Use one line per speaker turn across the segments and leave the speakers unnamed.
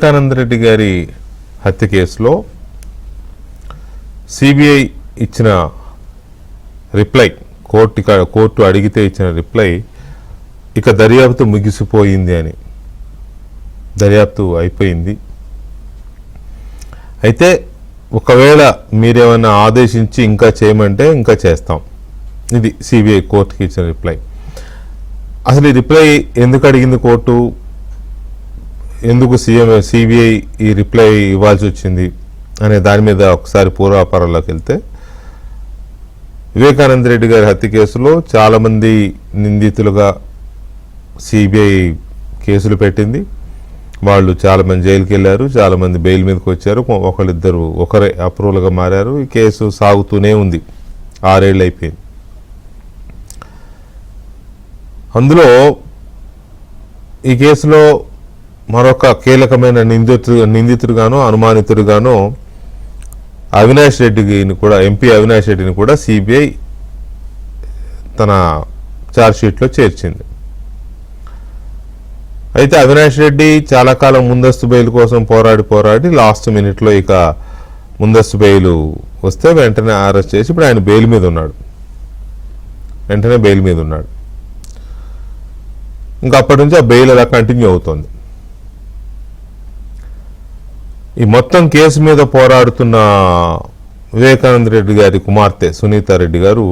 వివేకానంద రెడ్డి గారి హత్య కేసులో సిబిఐ ఇచ్చిన రిప్లై, కోర్టు అడిగితే ఇచ్చిన రిప్లై ఇక దర్యాప్తు ముగిసిపోయింది అని, దర్యాప్తు అయిపోయింది. అయితే ఒకవేళ మీరేమన్నా ఆదేశించి ఇంకా చేయమంటే ఇంకా చేస్తాం, ఇది సిబిఐ కోర్టుకి ఇచ్చిన రిప్లై. అసలు ఈ రిప్లై ఎందుకు అడిగింది కోర్టు, ఎందుకు సిబిఐ ఈ రిప్లై ఇవ్వాల్సి వచ్చింది అనే దాని మీద ఒకసారి పూర్వాపరాల్లోకి వెళ్తే, వివేకానంద రెడ్డి గారి హత్య కేసులో చాలామంది నిందితులుగా సిబిఐ కేసులు పెట్టింది. వాళ్ళు చాలామంది జైలుకి వెళ్ళారు, చాలామంది బెయిల్ మీదకి వచ్చారు, ఒకరే అప్రూవల్గా మారారు. ఈ కేసు సాగుతూనే ఉంది, 6 ఏళ్ళు అయిపోయింది. అందులో ఈ కేసులో మరొక కీలకమైన నిందితుడుగాను అనుమానితుడుగాను అవినాష్ రెడ్డిని కూడా, ఎంపీ అవినాష్ రెడ్డిని కూడా సిబిఐ తన ఛార్జ్షీట్లో చేర్చింది. అయితే అవినాష్ రెడ్డి చాలా కాలం ముందస్తు బెయిల్ కోసం పోరాడి లాస్ట్ మినిట్లో ఇక ముందస్తు బెయిల్ వస్తే వెంటనే అరెస్ట్ చేసి ఇప్పుడు ఆయన బెయిల్ మీద ఉన్నాడు, ఇంకా అప్పటి నుంచి ఆ బెయిల్ అలా కంటిన్యూ అవుతుంది. ఈ మొత్తం కేసు మీద పోరాడుతున్న వివేకానంద రెడ్డి గారి కుమార్తె సునీతారెడ్డి గారు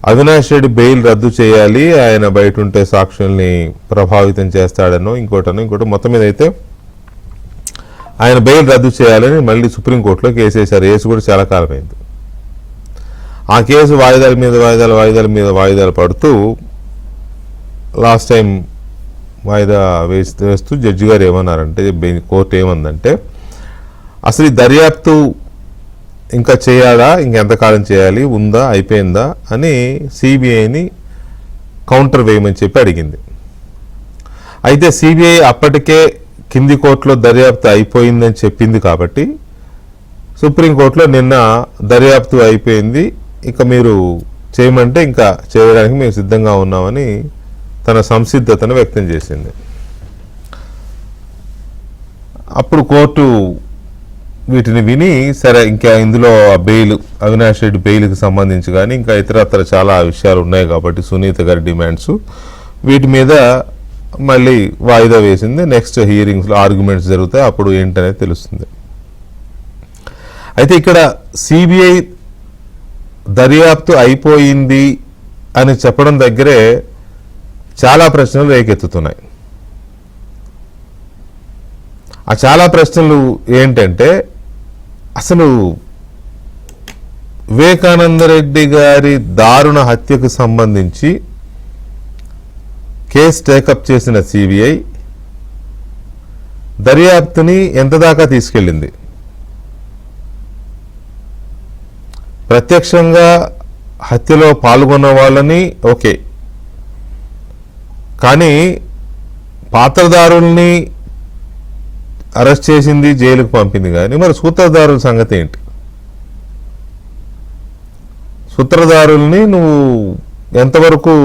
అవినాష్ రెడ్డి బెయిల్ రద్దు చేయాలి, ఆయన బయట ఉంటే సాక్షుల్ని ప్రభావితం చేస్తాడనో ఇంకోటనో మొత్తం మీద అయితే ఆయన బెయిల్ రద్దు చేయాలని మళ్ళీ సుప్రీంకోర్టులో కేసు వేశారు. కేసు కూడా చాలా కాలమైంది. ఆ కేసు వాయిదాలు పడుతూ లాస్ట్ టైం వాయిదా వేస్తూ జడ్జి గారు ఏమన్నారంటే, కోర్టు ఏమందంటే, అసలు ఈ దర్యాప్తు ఇంకా చేయాలా, ఇంకెంతకాలం చేయాలి, ఉందా, అయిపోయిందా అని సిబిఐని కౌంటర్ వేయమని చెప్పి అడిగింది. అయితే సిబిఐ అప్పటికే కింది కోర్టులో దర్యాప్తు అయిపోయిందని చెప్పింది కాబట్టి సుప్రీంకోర్టులో నిన్న దర్యాప్తు అయిపోయింది, ఇక మీరు చేయమంటే ఇంకా చేయడానికి మేము సిద్ధంగా ఉన్నామని తన సంసిద్ధతను వ్యక్తం చేసింది. అప్పుడు కోర్టు వీటిని విని, సరే ఇంకా ఇందులో బెయిల్, అవినాష్ రెడ్డి బెయిల్కి సంబంధించి కానీ ఇంకా ఇతరత్ర చాలా విషయాలు ఉన్నాయి కాబట్టి సునీత గారి డిమాండ్స్, వీటి మీద మళ్ళీ వాయిదా వేసింది. నెక్స్ట్ హియరింగ్స్లో ఆర్గ్యుమెంట్స్ జరుగుతాయి, అప్పుడు ఏంటనేది తెలుస్తుంది. అయితే ఇక్కడ సిబిఐ దర్యాప్తు అయిపోయింది అని చెప్పడం దగ్గరే చాలా ప్రశ్నలు రేకెత్తుతున్నాయి. ఆ చాలా ప్రశ్నలు ఏంటంటే, అసలు వివేకానంద రెడ్డి గారి దారుణ హత్యకు సంబంధించి కేసు టేకప్ చేసిన సిబిఐ దర్యాప్తుని ఎంత దాకా తీసుకెళ్ళింది? ప్రత్యక్షంగా హత్యలో పాల్గొన్న వాళ్ళని ఓకే, కానీ పాత్రదారుల్ని అరెస్ట్ చేసింది, జైలుకు పంపింది, కానీ మరి సూత్రధారుల సంగతి ఏంటి? సూత్రధారుల్ని నువ్వు ఎంతవరకు,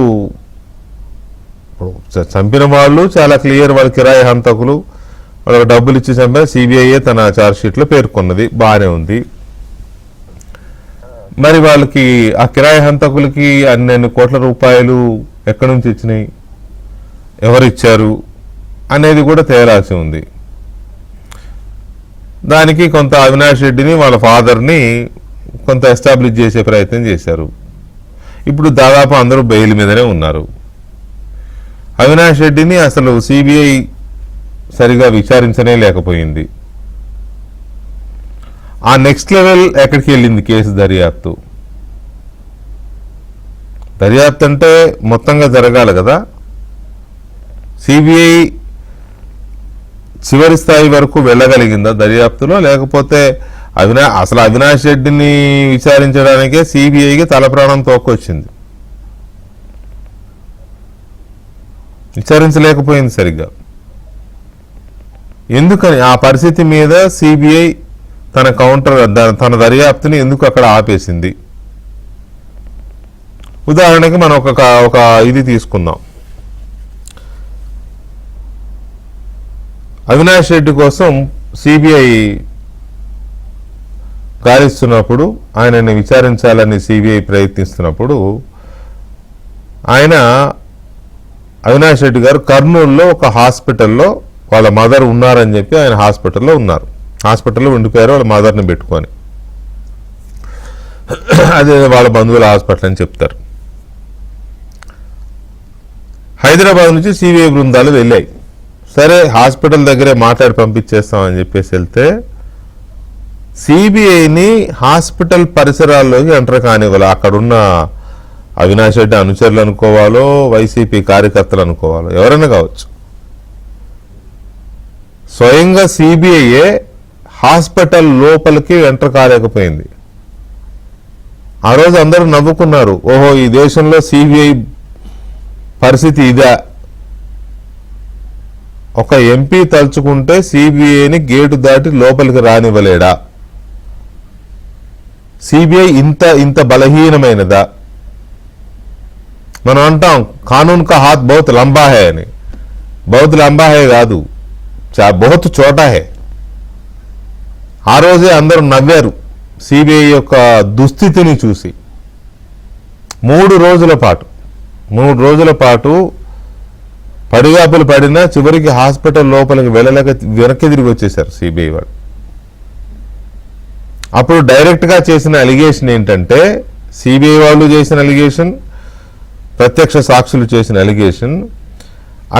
చంపిన వాళ్ళు చాలా క్లియర్, వాళ్ళ కిరాయి హంతకులు, వాళ్ళకి డబ్బులు ఇచ్చి చంపారు, సిబిఐఏ తన ఛార్జ్షీట్లో పేర్కొన్నది, బాగానే ఉంది. మరి వాళ్ళకి ఆ కిరాయి హంతకులకి అన్ని కోట్ల రూపాయలు ఎక్కడి నుంచి వచ్చినాయి, ఎవరిచ్చారు అనేది కూడా తేలాల్సి ఉంది. దానికి కొంత అవినాష్ రెడ్డిని, వాళ్ళ ఫాదర్ని కొంత ఎస్టాబ్లిష్ చేసే ప్రయత్నం చేశారు. ఇప్పుడు దాదాపు అందరూ బెయిల్ మీదనే ఉన్నారు. అవినాష్ రెడ్డిని అసలు సిబిఐ సరిగా విచారించనే లేకపోయింది. ఆ నెక్స్ట్ లెవెల్ ఎక్కడికి వెళ్ళింది కేసు దర్యాప్తు? అంటే మొత్తంగా జరగాలి కదా. సిబిఐ చివరి స్థాయి వరకు వెళ్ళగలిగిందా దర్యాప్తులో, లేకపోతే అసలు అవినాష్ రెడ్డిని విచారించడానికే సిబిఐకి తలప్రాణం తోక్కొచ్చింది, విచారించలేకపోయింది సరిగ్గా. ఎందుకని ఆ పరిస్థితి మీద సిబిఐ తన దర్యాప్తుని ఎందుకు అక్కడ ఆపేసింది? ఉదాహరణకి మనం ఒక ఇది తీసుకుందాం. అవినాష్ రెడ్డి కోసం సిబిఐ గాలిస్తున్నప్పుడు, ఆయనని విచారించాలని సిబిఐ ప్రయత్నిస్తున్నప్పుడు, అవినాష్ రెడ్డి గారు కర్నూలులో ఒక హాస్పిటల్లో వాళ్ళ మదర్ ఉన్నారని చెప్పి ఆయన హాస్పిటల్లో ఉన్నారు. హాస్పిటల్లో ఉండిపోయారు వాళ్ళ మదర్ని పెట్టుకొని. అదే వాళ్ళ బంధువుల హాస్పిటల్ అని చెప్తారు. హైదరాబాద్ నుంచి సిబిఐ బృందాలు వెళ్ళాయి. సరే హాస్పిటల్ దగ్గరే మాట్లాడి పంపించేస్తామని చెప్పేసి వెళ్తే సిబిఐని హాస్పిటల్ పరిసరాల్లోకి ఎంటర్ కానివ్వాలి. అక్కడున్న అవినాష్ రెడ్డి అనుచరులు అనుకోవాలో, వైసీపీ కార్యకర్తలు అనుకోవాలో, ఎవరైనా కావచ్చు. స్వయంగా సిబిఐయే హాస్పిటల్ లోపలికి ఎంటర్ కాలేకపోయింది. ఆ రోజు అందరూ నవ్వుకున్నారు. ఓహో, ఈ దేశంలో సిబిఐ పరిస్థితి ఇదా? ఒక ఎంపీ తలుచుకుంటే సిబిఐని గేటు దాటి లోపలికి రానివ్వలేడా? సిబిఐ ఇంత బలహీనమైనదా? మనం అంటాం కానూన్ కా హాత్ బహుత్ లంబా హై అని. బహుత్ లంబా హై కాదు, బహుత్ చోటా హై. ఆ రోజే అందరూ నవ్వారు సిబిఐ యొక్క దుస్థితిని చూసి. 3 రోజుల పాటు పడిగాపులు పడినా చివరికి హాస్పిటల్ లోపలికి వెళ్ళలేక వెనక్కి తిరిగి వచ్చేశారు సిబిఐ వాళ్ళు. అప్పుడు డైరెక్ట్గా చేసిన అలిగేషన్ ఏంటంటే, సిబిఐ వాళ్ళు చేసిన అలిగేషన్, ప్రత్యక్ష సాక్షులు చేసిన అలిగేషన్,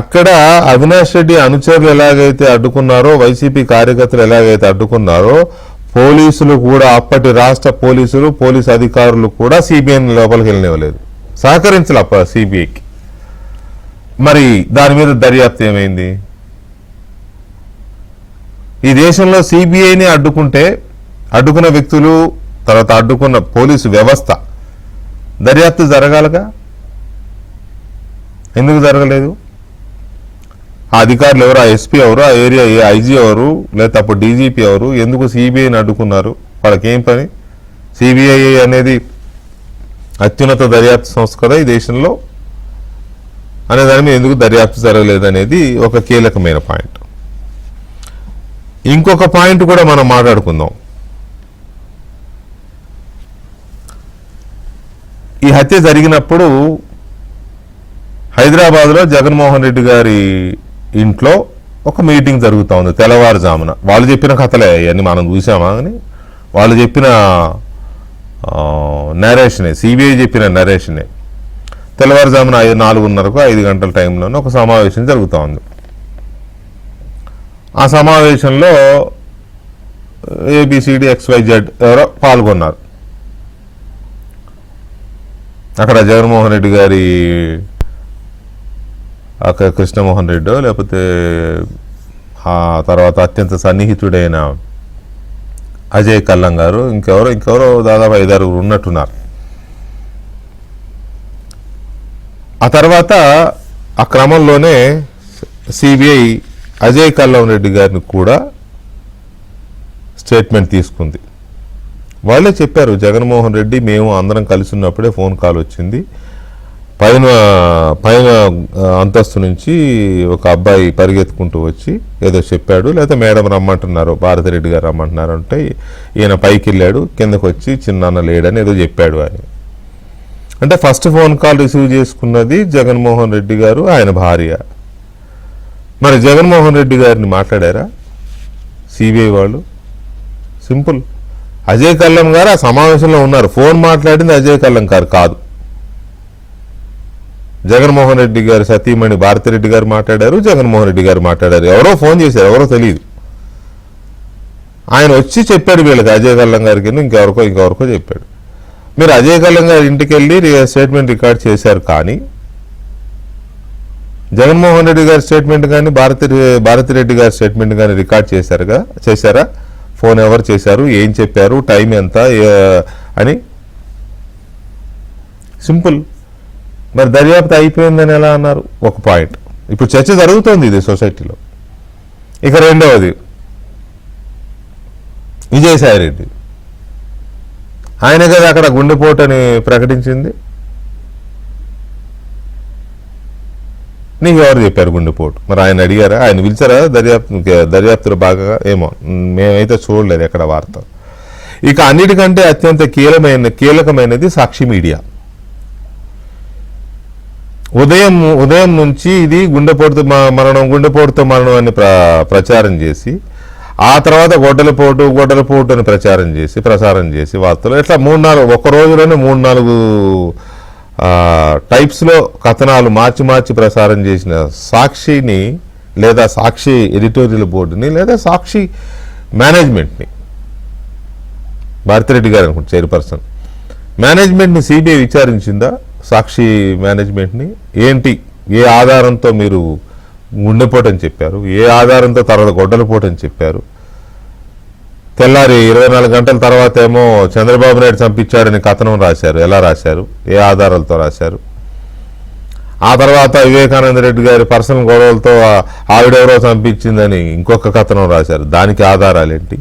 అక్కడ అవినాష్ రెడ్డి అనుచరులు ఎలాగైతే అడ్డుకున్నారో, వైసీపీ కార్యకర్తలు ఎలాగైతే అడ్డుకున్నారో, పోలీసులు కూడా, అప్పటి రాష్ట్ర పోలీసు అధికారులు కూడా సిబిఐని లోపలికి వెళ్ళనివ్వలేదు, సహకరించాలి సిబిఐకి. మరి దాని మీద దర్యాప్తు ఏమైంది? ఈ దేశంలో సిబిఐని అడ్డుకున్న వ్యక్తులు, తర్వాత అడ్డుకున్న పోలీసు వ్యవస్థ దర్యాప్తు జరగాలిగా, ఎందుకు జరగలేదు? ఆ అధికారులు ఎవరు? ఆ ఎస్పీ ఎవరు? ఆ ఏరియా ఐజీ ఎవరు? లేకపోతే అప్పుడు డీజీపీ ఎవరు? ఎందుకు సిబిఐని అడ్డుకున్నారు? వాళ్ళకి ఏం పని? సిబిఐ అనేది అత్యున్నత దర్యాప్తు సంస్థ కదా ఈ దేశంలో, అనే దాని మీద ఎందుకు దర్యాప్తు జరగలేదు అనేది ఒక కీలకమైన పాయింట్. ఇంకొక పాయింట్ కూడా మనం మాట్లాడుకుందాం. ఈ హత్య జరిగినప్పుడు హైదరాబాద్లో జగన్మోహన్ రెడ్డి గారి ఇంట్లో ఒక మీటింగ్ జరుగుతూ ఉంది తెల్లవారుజామున. వాళ్ళు చెప్పిన కథలే అవన్నీ మనం చూసామా అని, వాళ్ళు చెప్పిన నరేషనే, సిబిఐ చెప్పిన నరేషనే. తెల్లవారుజామున 4:30కు 5 గంటల టైంలోనే ఒక సమావేశం జరుగుతూ ఉంది. ఆ సమావేశంలో ఏబిసిడి XYZ ఎవరో పాల్గొన్నారు. అక్కడ జగన్మోహన్ రెడ్డి గారి కృష్ణమోహన్ రెడ్డో, లేకపోతే ఆ తర్వాత అత్యంత సన్నిహితుడైన అజయ్ కల్లం గారు, ఇంకెవరో దాదాపు 5-6 ఉన్నట్టున్నారు. ఆ తర్వాత ఆ క్రమంలోనే సిబిఐ అజయ్ కల్లం రెడ్డి గారిని కూడా స్టేట్మెంట్ తీసుకుంది. వాళ్ళే చెప్పారు, జగన్మోహన్ రెడ్డి మేము అందరం కలిసి ఉన్నప్పుడే ఫోన్ కాల్ వచ్చింది, పైన అంతస్తు నుంచి ఒక అబ్బాయి పరిగెత్తుకుంటూ వచ్చి ఏదో చెప్పాడు, లేకపోతే మేడం రమ్మంటున్నారు, భారతిరెడ్డి గారు రమ్మంటున్నారు అంటే ఈయన పైకి వెళ్ళాడు, కిందకు వచ్చి చిన్నాన్న లేడని ఏదో చెప్పాడు అని. అంటే ఫస్ట్ ఫోన్ కాల్ రిసీవ్ చేసుకున్నది జగన్మోహన్ రెడ్డి గారు, ఆయన భార్య. మరి జగన్మోహన్ రెడ్డి గారిని మాట్లాడారా సిబిఐ వాళ్ళు? సింపుల్. అజయ్ కల్లం గారు ఆ సమావేశంలో ఉన్నారు, ఫోన్ మాట్లాడింది అజయ్ కల్లం గారు కాదు, జగన్మోహన్ రెడ్డి గారు సతీమణి భారతిరెడ్డి గారు మాట్లాడారు, జగన్మోహన్ రెడ్డి గారు మాట్లాడారు. ఎవరో ఫోన్ చేశారు, ఎవరో తెలియదు. ఆయన వచ్చి చెప్పాడు వీళ్ళకి, అజయ్ కల్లం గారికి ఇంకెవరికో చెప్పాడు. మీరు అజయ్ కల్లం గారి ఇంటికి వెళ్ళి స్టేట్మెంట్ రికార్డ్ చేశారు, కానీ జగన్మోహన్ రెడ్డి గారి స్టేట్మెంట్ కానీ భారతిరెడ్డి గారి స్టేట్మెంట్ కానీ రికార్డ్ చేశారా? ఫోన్ ఎవరు చేశారు, ఏం చెప్పారు, టైం ఎంత అని? సింపుల్. మరి దర్యాప్తు అయిపోయిందని ఎలా అన్నారు? ఒక పాయింట్. ఇప్పుడు చర్చ జరుగుతోంది ఇది సొసైటీలో. ఇక రెండవది విజయసాయి రెడ్డి, ఆయన కదా అక్కడ గుండెపోటని ప్రకటించింది. నీకు ఎవరు చెప్పారు గుండెపోటు? మరి ఆయన అడిగారా? ఆయన పిలిచారా దర్యాప్తులో బాగా? ఏమో, మేమైతే చూడలేదు ఎక్కడ వార్త. ఇక అన్నిటికంటే అత్యంత కీలకమైనది సాక్షి మీడియా. ఉదయం నుంచి ఇది గుండెపోటుతో మరణం అని ప్రచారం చేసి, ఆ తర్వాత గొడ్డలపోటు అని ప్రసారం చేసి వార్తలు ఇట్లా 3-4 ఒక్క రోజులోనే 3-4 టైప్స్లో కథనాలు మార్చి ప్రసారం చేసిన సాక్షిని, లేదా సాక్షి ఎడిటోరియల్ బోర్డుని, లేదా సాక్షి మేనేజ్మెంట్ని, భారతిరెడ్డి గారు అనుకుంటే చైర్పర్సన్, మేనేజ్మెంట్ని సిబిఐ విచారించిందా? సాక్షి మేనేజ్మెంట్ని ఏంటి, ఏ ఆధారంతో మీరు గుండెపోటు అని చెప్పారు, ఏ ఆధారంతో తర్వాత గొడ్డలపోటు అని చెప్పారు, తెల్లారి 24 గంటల తర్వాత ఏమో చంద్రబాబు నాయుడు చంపించాడని కథనం రాశారు, ఎలా రాశారు, ఏ ఆధారాలతో రాశారు, ఆ తర్వాత వివేకానంద రెడ్డి గారి పర్సనల్ గొడవలతో ఆవిడెవరో చంపించిందని ఇంకొక కథనం రాశారు, దానికి ఆధారాలేంటి,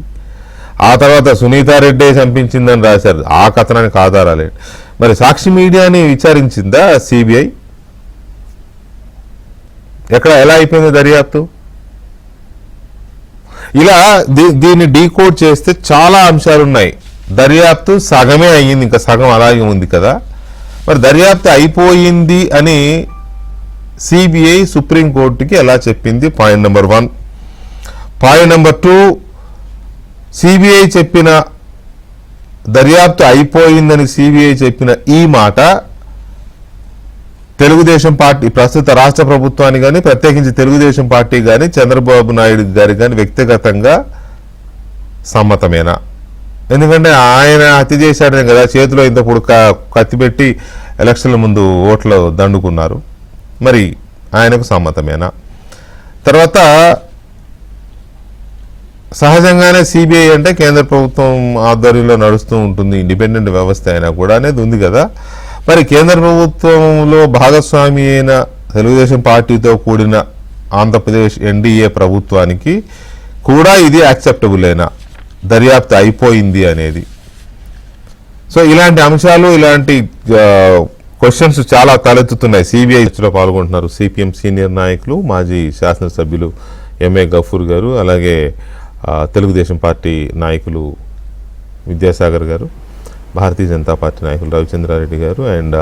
ఆ తర్వాత సునీతారెడ్డి చంపించిందని రాశారు, ఆ కథనానికి ఆధారాలేంటి. మరి సాక్షి మీడియాని విచారించిందా సిబిఐ? ఎలా అయిపోయింది దర్యాప్తు? ఇలా దీన్ని డీకోడ్ చేస్తే చాలా అంశాలు ఉన్నాయి. దర్యాప్తు సగమే అయ్యింది, ఇంకా సగం అలాగే ఉంది కదా. మరి దర్యాప్తు అయిపోయింది అని సిబిఐ సుప్రీంకోర్టుకి ఎలా చెప్పింది? Point number 1. Point number 2, CBI చెప్పిన దర్యాప్తు అయిపోయిందని సిబిఐ చెప్పిన ఈ మాట తెలుగుదేశం పార్టీ, ప్రస్తుత రాష్ట్ర ప్రభుత్వాన్ని కానీ, ప్రత్యేకించి తెలుగుదేశం పార్టీ కానీ, చంద్రబాబు నాయుడు గారి కానీ వ్యక్తిగతంగా సమ్మతమేనా? ఎందుకంటే ఆయన హత్య చేశాడనే కదా చేతిలో ఇంతప్పుడు కత్తి పెట్టి ఎలక్షన్ల ముందు ఓట్లు దండుకున్నారు. మరి ఆయనకు సమ్మతమేనా? తర్వాత సహజంగానే సిబిఐ అంటే కేంద్ర ప్రభుత్వం ఆధ్వర్యంలో నడుస్తూ ఉంటుంది, ఇండిపెండెంట్ వ్యవస్థ అయినా కూడా అనేది ఉంది కదా. మరి కేంద్ర ప్రభుత్వంలో భాగస్వామి అయిన తెలుగుదేశం పార్టీతో కూడిన ఆంధ్రప్రదేశ్ ఎన్డీఏ ప్రభుత్వానికి కూడా ఇది యాక్సెప్టబుల్ దర్యాప్తు అయిపోయింది అనేది. సో ఇలాంటి అంశాలు, ఇలాంటి క్వశ్చన్స్ చాలా తలెత్తుతున్నాయి. సిబిఐలో పాల్గొంటున్నారు సిపిఎం సీనియర్ నాయకులు, మాజీ శాసనసభ్యులు ఎంఏ గఫూర్ గారు, అలాగే తెలుగుదేశం పార్టీ నాయకులు విద్యాసాగర్ గారు, భారతీయ జనతా పార్టీ నాయకులు రవిచంద్రారెడ్డి గారు, and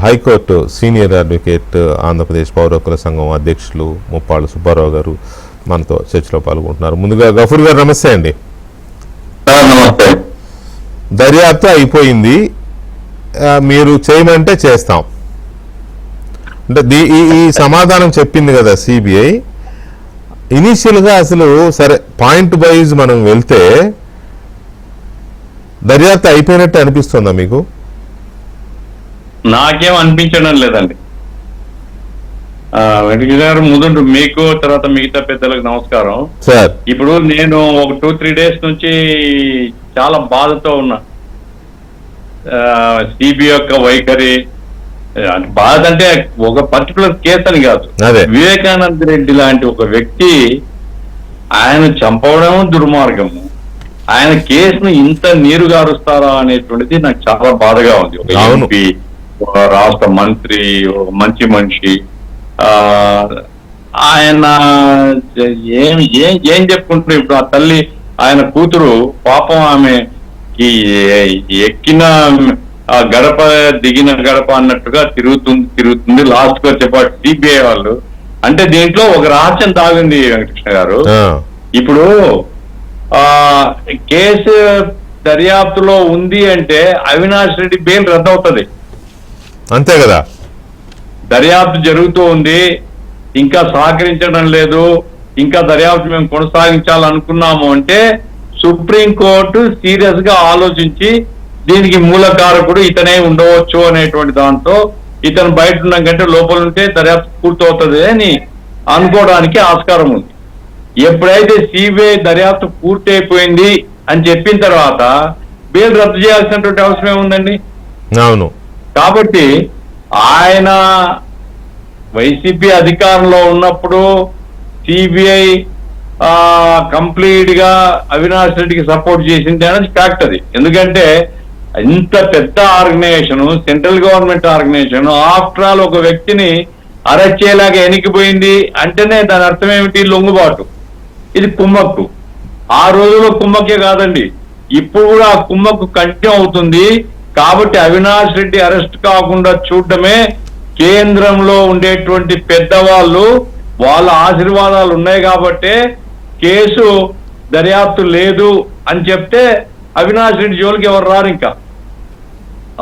high court senior advocate, Andhra Pradesh పౌర హక్కుల సంఘం అధ్యక్షులు ముప్పాళ్ళ సుబ్బారావు గారు మనతో చర్చలో పాల్గొంటున్నారు. ముందుగా గఫూర్ గారు నమస్తే అండి.
నమస్తే.
దర్యాప్తు అయిపోయింది, మీరు చేయమంటే చేస్తాం అంటే ఈ సమాధానం చెప్పింది కదా సిబిఐ. ఇనీషియల్గా అసలు సరే పాయింట్ వైజ్ మనం వెళ్తే దర్యాప్తు అయిపోయినట్టు అనిపిస్తుందా మీకు?
నాకేం అనిపించడం లేదండి. వెంకట గారు, ముందు మీకు, తర్వాత మిగతా పెద్దలకు నమస్కారం
సార్.
ఇప్పుడు నేను ఒక 2-3 డేస్ నుంచి చాలా బాధతో ఉన్నా. సిబిఐ యొక్క వైఖరి బాధ అంటే ఒక పర్టికులర్ కేసు అని కాదు, వివేకానంద రెడ్డి లాంటి ఒక వ్యక్తి ఆయన చంపడం దుర్మార్గము, ఆయన కేసును ఇంత నీరు గారుస్తారా అనేటువంటిది నాకు చాలా బాధగా ఉంది. ఒక ఎంపీ, ఒక రాష్ట్ర మంత్రి, ఒక మంచి మనిషి, ఆయన ఏం చెప్పుకుంటారు. ఇప్పుడు ఆ తల్లి, ఆయన కూతురు పాపం, ఆమెకి ఎక్కిన గడప దిగిన గడప అన్నట్టుగా తిరుగుతుంది. లాస్ట్ కు వచ్చేపాటు సిబిఐ వాళ్ళు అంటే దీంట్లో ఒక రహస్యం తాగింది వెంకటకృష్ణ గారు. ఇప్పుడు కేసు దర్యాప్తులో ఉంది అంటే అవినాష్ రెడ్డి బెయిల్ రద్దు అవుతుంది,
అంతే కదా.
దర్యాప్తు జరుగుతూ ఉంది, ఇంకా సహకరించడం లేదు, ఇంకా దర్యాప్తు మేము కొనసాగించాలనుకున్నాము అంటే సుప్రీంకోర్టు సీరియస్ గా ఆలోచించి దీనికి మూలకారకుడు ఇతనే ఉండవచ్చు అనేటువంటి దాంతో, ఇతను బయట ఉన్న కంటే లోపల ఉంటే దర్యాప్తు పూర్తవుతుంది అని అనుకోవడానికి ఆస్కారం ఉంది. ఎప్పుడైతే సిబిఐ దర్యాప్తు పూర్తి అయిపోయింది అని చెప్పిన తర్వాత బెయిల్ రద్దు చేయాల్సినటువంటి అవసరం ఏముందండి?
అవును.
కాబట్టి ఆయన వైసీపీ అధికారంలో ఉన్నప్పుడు సిబిఐ కంప్లీట్ గా అవినాష్ రెడ్డికి సపోర్ట్ చేసింది అనేది ఫ్యాక్ట్ అది. ఎందుకంటే ఇంత పెద్ద organization, central government organization, after all ఒక వ్యక్తిని అరెస్ట్ చేయలేక ఎనికిపోయింది అంటేనే దాని అర్థం ఏమిటి? లొంగుబాటు. ఇది కుమ్మక్కు. ఆ రోజులో కుమ్మక్కే కాదండి, ఇప్పుడు కూడా ఆ కుమ్మక్కు కంటిన్యూ అవుతుంది. కాబట్టి అవినాష్ రెడ్డి అరెస్ట్ కాకుండా చూడటమే కేంద్రంలో ఉండేటువంటి పెద్దవాళ్ళు వాళ్ళ ఆశీర్వాదాలు ఉన్నాయి కాబట్టే కేసు దర్యాప్తు లేదు అని చెప్తే అవినాష్ రెడ్డి జోలికి ఎవరు రారు. ఇంకా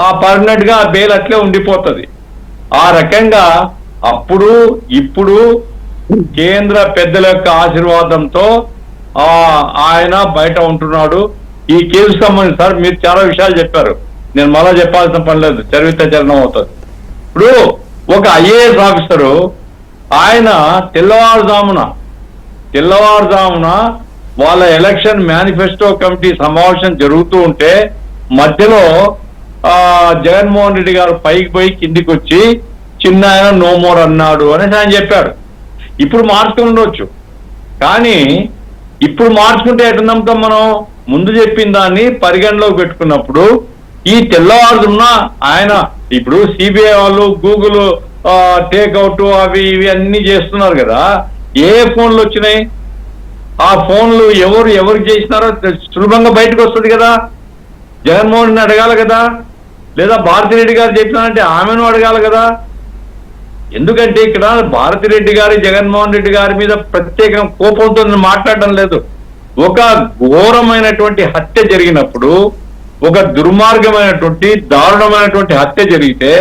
ఆ పర్మనెంట్ గా బెయిల్ అట్లే ఉండిపోతుంది. ఆ రకంగా అప్పుడు ఇప్పుడు కేంద్ర పెద్దల యొక్క ఆశీర్వాదంతో ఆయన బయట ఉంటున్నాడు. ఈ కేసు సంబంధించి సార్ మీరు చాలా విషయాలు చెప్పారు, నేను మళ్ళా చెప్పాల్సిన పని లేదు, చరిత్ర చరణం అవుతుంది. ఇప్పుడు ఒక ఐఏఎస్ ఆఫీసరు ఆయన తెల్లవారుజామున వాళ్ళ ఎలక్షన్ మేనిఫెస్టో కమిటీ సమావేశం జరుగుతూ ఉంటే మధ్యలో జగన్మోహన్ రెడ్డి గారు పైకి పోయి కిందికి వచ్చి చిన్న ఆయన నో మోర్ అన్నాడు అనేసి ఆయన చెప్పాడు. ఇప్పుడు మార్చుకుని ఉండొచ్చు, కానీ ఇప్పుడు మార్చుకుంటే ఎటు నమ్ముతాం మనం? ముందు చెప్పిన దాన్ని పరిగణలోకి పెట్టుకున్నప్పుడు ఈ తెల్లవారుజామున ఆయన ఇప్పుడు సిబిఐ వాళ్ళు గూగుల్ టేక్అవుట్ అవి ఇవి అన్ని చేస్తున్నారు కదా, ఏ ఫోన్లు వచ్చినాయి? ఆ ఫోన్లు ఎవరికి చేసినారో సులభంగా బయటకు వస్తుంది కదా. జగన్మోహన్ రెడ్డిని అడగాలి కదా, లేదా భారతిరెడ్డి గారు చెప్పినారంటే ఆమెను అడగాలి కదా. ఎందుకంటే ఇక్కడ భారతిరెడ్డి గారి జగన్మోహన్ రెడ్డి గారి మీద ప్రత్యేక కోపంతో మాట్లాడడం లేదు. ఒక ఘోరమైనటువంటి హత్య జరిగినప్పుడు, ఒక దుర్మార్గమైనటువంటి దారుణమైనటువంటి హత్య జరిగితే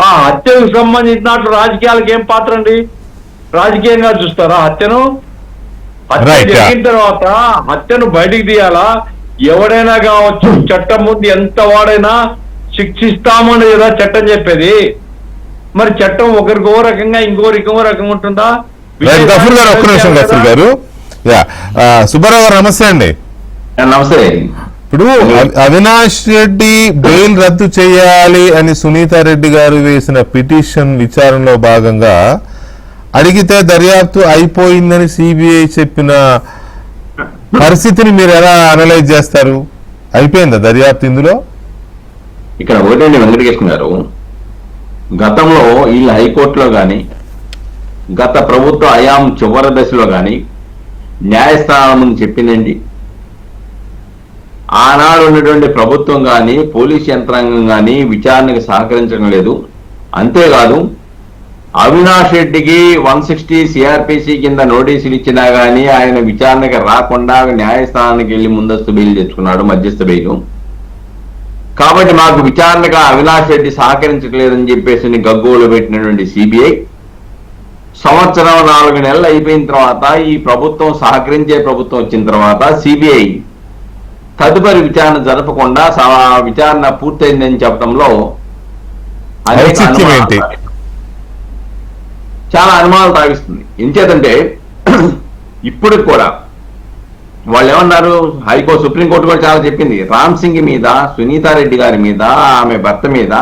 ఆ హత్యకు సంబంధించినట్లు రాజకీయాలకు ఏం పాత్ర అండి? రాజకీయంగా చూస్తారా హత్యను? హత్య జరిగిన తర్వాత హత్యను బయటికి తీయాలా? ఎవడైనా కావచ్చు, చట్టం ముందు ఎంత వాడైనా శిక్షిస్తామని కదా చట్టం చెప్పేది. మరి చట్టం ఒకరికి ఓ రకంగా ఇంకో రకంగా ఉంటుందా?
గఫూర్ గారు ఒక్క నిమిషం. గఫూర్ గారు, సుబ్బారావు గారు నమస్తే అండి.
నమస్తే.
ఇప్పుడు అవినాష్ రెడ్డి బెయిల్ రద్దు చేయాలి అని సునీతారెడ్డి గారు వేసిన పిటిషన్ విచారణలో భాగంగా అడిగితే దర్యాప్తు అయిపోయిందని సిబిఐ చెప్పిన పరిస్థితిని మీరు ఎలా అనలైజ్ చేస్తారు? అయిపోయిందా దర్యాప్తు ఇందులో?
ఇక్కడ ఒకటండి వెంకటకృష్ణ గారు, గతంలో వీళ్ళు హైకోర్టులో కానీ గత ప్రభుత్వ హయాం చివరి దశలో కానీ న్యాయస్థానం ముందు చెప్పిందండి. ఆనాడు ఉన్నటువంటి ప్రభుత్వం కానీ పోలీస్ యంత్రాంగం కానీ విచారణకు సహకరించడం లేదు. అంతేకాదు అవినాష్ రెడ్డికి 160 సిఆర్పిసి కింద నోటీసులు ఇచ్చినా కానీ ఆయన విచారణకి రాకుండా న్యాయస్థానానికి వెళ్లి ముందస్తు బెయిల్ తెచ్చుకున్నాడు, మధ్యస్థ బెయిల్. కాబట్టి మాకు విచారణగా అవినాష్ రెడ్డి సహకరించట్లేదని చెప్పేసి గగ్గోలు పెట్టినటువంటి సిబిఐ సంవత్సరం 4 నెలలు అయిపోయిన తర్వాత ఈ ప్రభుత్వం సహకరించే ప్రభుత్వం వచ్చిన తర్వాత సిబిఐ తదుపరి విచారణ జరపకుండా విచారణ పూర్తయిందని చెప్పడంలో చాలా అనుమానాలు తాగిస్తుంది. ఎంచేతంటే ఇప్పుడు కూడా వాళ్ళు ఏమన్నారు, సుప్రీంకోర్టు కూడా చాలా చెప్పింది, రామ్ సింగ్ మీద, సునీతారెడ్డి గారి మీద, ఆమె భర్త మీద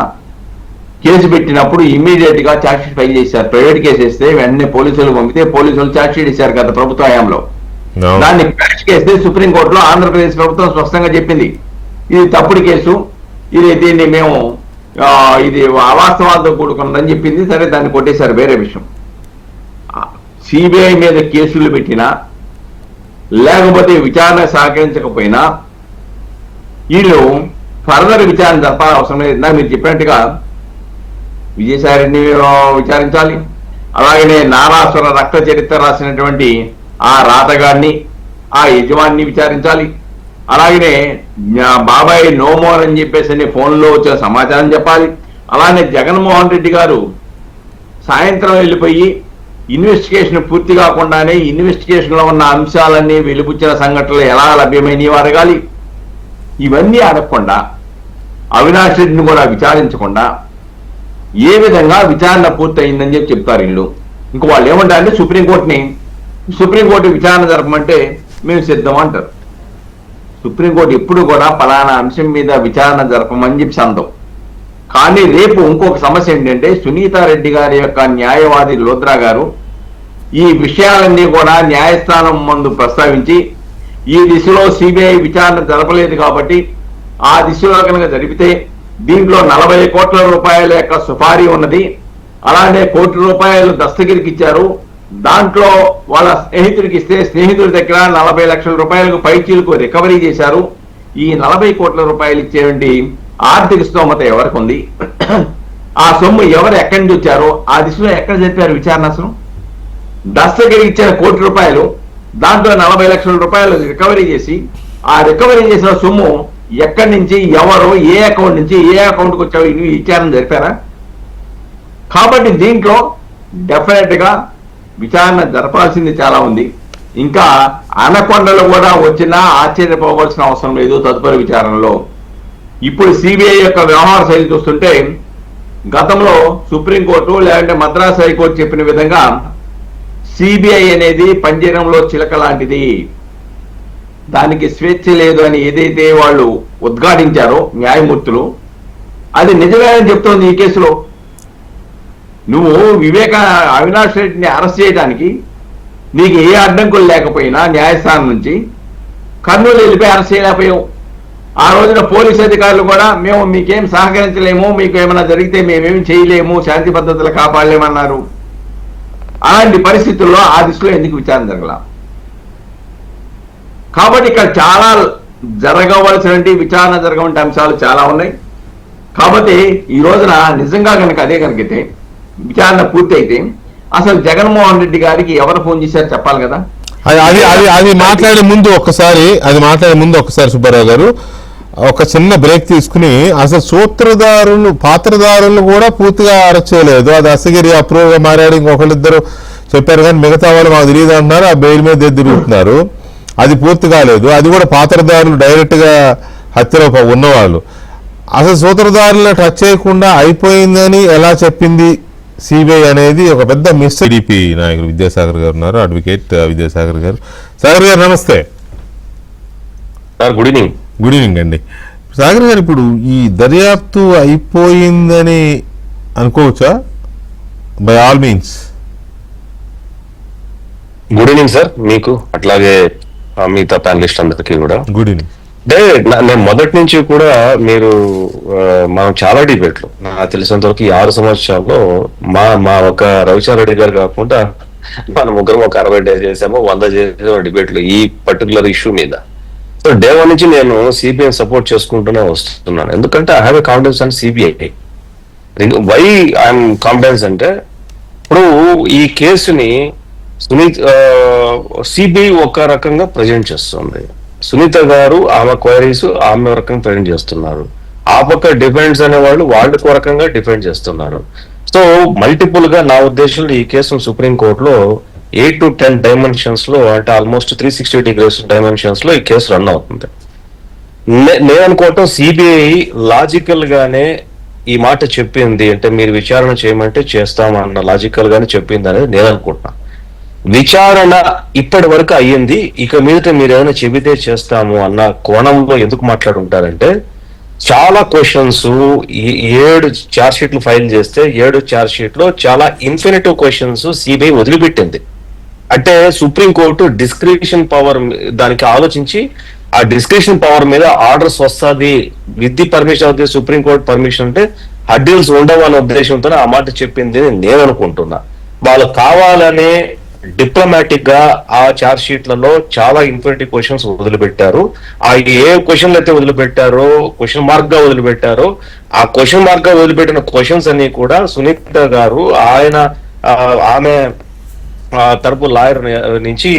కేసు పెట్టినప్పుడు ఇమ్మీడియట్ గా ఛార్జ్ షీట్ ఫైల్ చేశారు. ప్రైవేట్ కేసు వేస్తే వెంటనే పోలీసులు పంపితే పోలీసులు ఛార్జ్ షీట్ ఇచ్చారు గత ప్రభుత్వ హయాంలో. దాన్ని క్రాష్ చేస్తే సుప్రీంకోర్టులో ఆంధ్రప్రదేశ్ ప్రభుత్వం స్పష్టంగా చెప్పింది ఇది తప్పుడు కేసు, దీన్ని మేము ఇది అవాస్తవాలతో కూడుకున్నదని చెప్పింది. సరే, దాన్ని కొట్టేశారు, వేరే విషయం. సిబిఐ మీద కేసులు పెట్టినా లేకపోతే విచారణ సహకరించకపోయినా వీళ్ళు ఫర్దర్ విచారణ జరపాల్సిన అవసరం లేదు. మీరు చెప్పినట్టుగా విజయసాయి రెడ్డిని విచారించాలి, అలాగనే నారాసుర రక్త చరిత్ర రాసినటువంటి ఆ రాతగాడిని, ఆ యజమాని విచారించాలి, అలాగనే బాబాయ్ నోమోర్ అని చెప్పేసి ఫోన్లో వచ్చిన సమాచారం చెప్పాలి. అలానే జగన్మోహన్ రెడ్డి గారు సాయంత్రం వెళ్ళిపోయి ఇన్వెస్టిగేషన్ పూర్తి కాకుండానే ఇన్వెస్టిగేషన్ లో ఉన్న అంశాలన్నీ వెలుపుచ్చిన సంఘటనలు ఎలా లభ్యమైనవి అడగాలి. ఇవన్నీ అడగకుండా అవినాష్ రెడ్డిని కూడా విచారించకుండా ఏ విధంగా విచారణ పూర్తయిందని చెప్పి చెప్తారు వీళ్ళు. ఇంకో వాళ్ళు ఏమంటారంటే సుప్రీంకోర్టు విచారణ జరపమంటే మేము సిద్ధం అంటారు. సుప్రీంకోర్టు ఎప్పుడు కూడా ఫలానా అంశం మీద విచారణ జరపమని చెప్పి సందం. కానీ రేపు ఇంకొక సమస్య ఏంటంటే సునీతారెడ్డి గారి యొక్క న్యాయవాది లోద్రా గారు ఈ విషయాలన్నీ కూడా న్యాయస్థానం ముందు ప్రస్తావించి ఈ దిశలో సిబిఐ విచారణ జరపలేదు కాబట్టి ఆ దిశలో కనుక జరిపితే దీంట్లో 40 కోట్ల రూపాయల యొక్క సుపారీ ఉన్నది, అలానే ₹1 కోటి దస్తగిరికి ఇచ్చారు. దాంట్లో వాళ్ళ స్నేహితుడికి ఇస్తే స్నేహితుడి దగ్గర ₹40 లక్షల పైచీలకు రికవరీ చేశారు. ఈ ₹40 కోట్ల ఇచ్చేటువంటి ఆర్థిక స్తోమత ఎవరికి ఉంది? ఆ సొమ్ము ఎవరు ఎక్కడి నుంచి వచ్చారో ఆ దిశలో ఎక్కడ చెప్పారు విచారణ? అసలు దస్తగిరికి ఇచ్చిన ₹1 కోటి, దాంట్లో ₹40 లక్షల రికవరీ చేసి ఆ రికవరీ చేసిన సొమ్ము ఎక్కడి నుంచి, ఎవరు, ఏ అకౌంట్ నుంచి ఏ అకౌంట్కి వచ్చారో ఇవి విచారణ జరిపారా? కాబట్టి దీంట్లో డెఫినెట్ గా విచారణ జరపాల్సింది చాలా ఉంది. ఇంకా అనకొండలు కూడా వచ్చినా ఆశ్చర్యపోవాల్సిన అవసరం లేదు తదుపరి విచారణలో. ఇప్పుడు సిబిఐ యొక్క వ్యవహార శైలి చూస్తుంటే గతంలో సుప్రీంకోర్టు లేదంటే మద్రాసు హైకోర్టు చెప్పిన విధంగా సిబిఐ అనేది పంజరంలో చిలక లాంటిది, దానికి స్వేచ్ఛ లేదు అని ఏదైతే వాళ్ళు ఉద్ఘాటించారో న్యాయమూర్తులు, అది నిజమే అని చెప్తోంది ఈ కేసులో. నువ్వు అవినాష్ రెడ్డిని అరెస్ట్ చేయడానికి నీకు ఏ అడ్డంకులు లేకపోయినా న్యాయస్థానం నుంచి కర్నూలు వెళ్ళిపోయి అరెస్ట్ చేయలేకపోయావు. ఆ రోజున పోలీసు అధికారులు కూడా మేము మీకేం సహకరించలేము, మీకు ఏమైనా జరిగితే మేమేమి చేయలేము, శాంతి భద్రతలు కాపాడలేమన్నారు. అలాంటి పరిస్థితుల్లో ఆ దిశలో ఎందుకు విచారణ జరగల? కాబట్టి ఇక్కడ చాలా జరగవలసినటువంటి విచారణ జరగవంటి అంశాలు చాలా ఉన్నాయి. కాబట్టి ఈ రోజున నిజంగా కనుక అదే కనుకైతే విచారణ పూర్తి అయితే అసలు జగన్మోహన్ రెడ్డి గారికి ఎవరు ఫోన్ చేశారు చెప్పాలి కదా.
అది మాట్లాడే ముందు ఒక్కసారి సుబ్బారావు గారు ఒక చిన్న బ్రేక్ తీసుకుని, అసలు పాత్రదారులు కూడా పూర్తిగా అరెస్ట్ చేయలేదు. అది అసగిరి అప్రూవ్ గా మారాడు, ఇంకొకళ్ళిద్దరు చెప్పారు కానీ మిగతా వాళ్ళు మాకు తెలియదు అంటున్నారు. ఆ బెయిల్ మీద తిరుగుతున్నారు, అది పూర్తి కాలేదు. అది కూడా పాత్రదారులు డైరెక్ట్ గా హత్యలో ఉన్నవాళ్ళు. అసలు సూత్రధారులను టచ్ చేయకుండా అయిపోయిందని ఎలా చెప్పింది సిబిఐ అనేది ఒక పెద్ద మిస్. టీడీపీ నాయకులు విద్యాసాగర్ గారు ఉన్నారు, అడ్వకేట్ విద్యాసాగర్ గారు. సాగర్ గారు నమస్తే.
Good evening.
గుడ్ ఈవినింగ్ అండి. సాగర్ గారు, ఇప్పుడు ఈ దర్యాప్తు అయిపోయిందని అనుకోవచ్చా? By all means.
Good evening sir, మీకు అట్లాగే మిగతా ప్యానలిస్ట్ అందరికీ కూడా
గుడ్ ఈవినింగ్.
అంటే నేను మొదటి నుంచి కూడా మనం చాలా డిబేట్లు నాకు తెలిసినంత వరకు ఈ 6 సంవత్సరాల్లో మా ఒక రవిచంద్ర రెడ్డి గారు కాకుండా మన ముగ్గురం ఒక 60 days చేసాము, 100 చేసాము డిబేట్లు ఈ పర్టికులర్ ఇష్యూ మీద. సో డే 1 నుంచి నేను సిబిఐ సపోర్ట్ చేసుకుంటూనే వస్తున్నాను. ఎందుకంటే I have a confidence and CBI. Why I'm confidence అంటే, ఇప్పుడు ఈ కేసుని సిబిఐ ఒక రకంగా ప్రజెంట్ చేస్తుంది, సునీత గారు ఆమె క్వైరీస్ ఆమె రకంగా ప్రజెంట్ చేస్తున్నారు, ఆ పక్క డిఫెండ్స్ అనే వాళ్ళు ఒక రకంగా డిఫెండ్ చేస్తున్నారు. సో మల్టిపుల్ గా నా ఉద్దేశంలో ఈ కేసు సుప్రీంకోర్టులో 8 to 10 డైమెన్షన్స్ లో, అంటే ఆల్మోస్ట్ 360 degrees డైమెన్షన్స్ లో ఈ కేసు రన్ అవుతుంది. నేను అనుకోవటం సిబిఐ లాజికల్ గానే ఈ మాట చెప్పింది, అంటే మీరు విచారణ చేయమంటే చేస్తామన్న లాజికల్ గానే చెప్పింది అనేది నేను అనుకుంటున్నాను. విచారణ ఇప్పటి వరకు అయ్యింది, ఇక మీదట మీరు ఏమైనా చెబితే చేస్తాము అన్న కోణంలో ఎందుకు మాట్లాడుంటారంటే, చాలా క్వశ్చన్స్ 7 ఛార్జ్ షీట్లు ఫైల్ చేస్తే 7 ఛార్జ్ షీట్ లో చాలా ఇన్ఫినిటివ్ క్వశ్చన్స్ సిబిఐ వదిలిపెట్టింది. అంటే సుప్రీంకోర్టు డిస్క్రిప్షన్ పవర్ దానికి ఆలోచించి ఆ డిస్క్రిప్షన్ పవర్ మీద ఆర్డర్స్ వస్తుంది with the permission of the supreme court permission, అంటే హడ్డిల్స్ ఉండవు అనే ఉద్దేశంతో ఆ మాట చెప్పింది నేను అనుకుంటున్నా. వాళ్ళు కావాలనే డిప్లొమాటిక్ గా ఆ ఛార్జ్ షీట్లలో చాలా ఇన్ఫినిటీ క్వశ్చన్స్ వదిలిపెట్టారు. ఆ ఏ క్వశ్చన్లు అయితే వదిలిపెట్టారో, క్వశ్చన్ మార్క్ గా వదిలిపెట్టారో, ఆ క్వశ్చన్ మార్క్ గా వదిలిపెట్టిన క్వశ్చన్స్ అన్ని కూడా సునీత గారు ఆమె తరపు లాయర్ నుంచి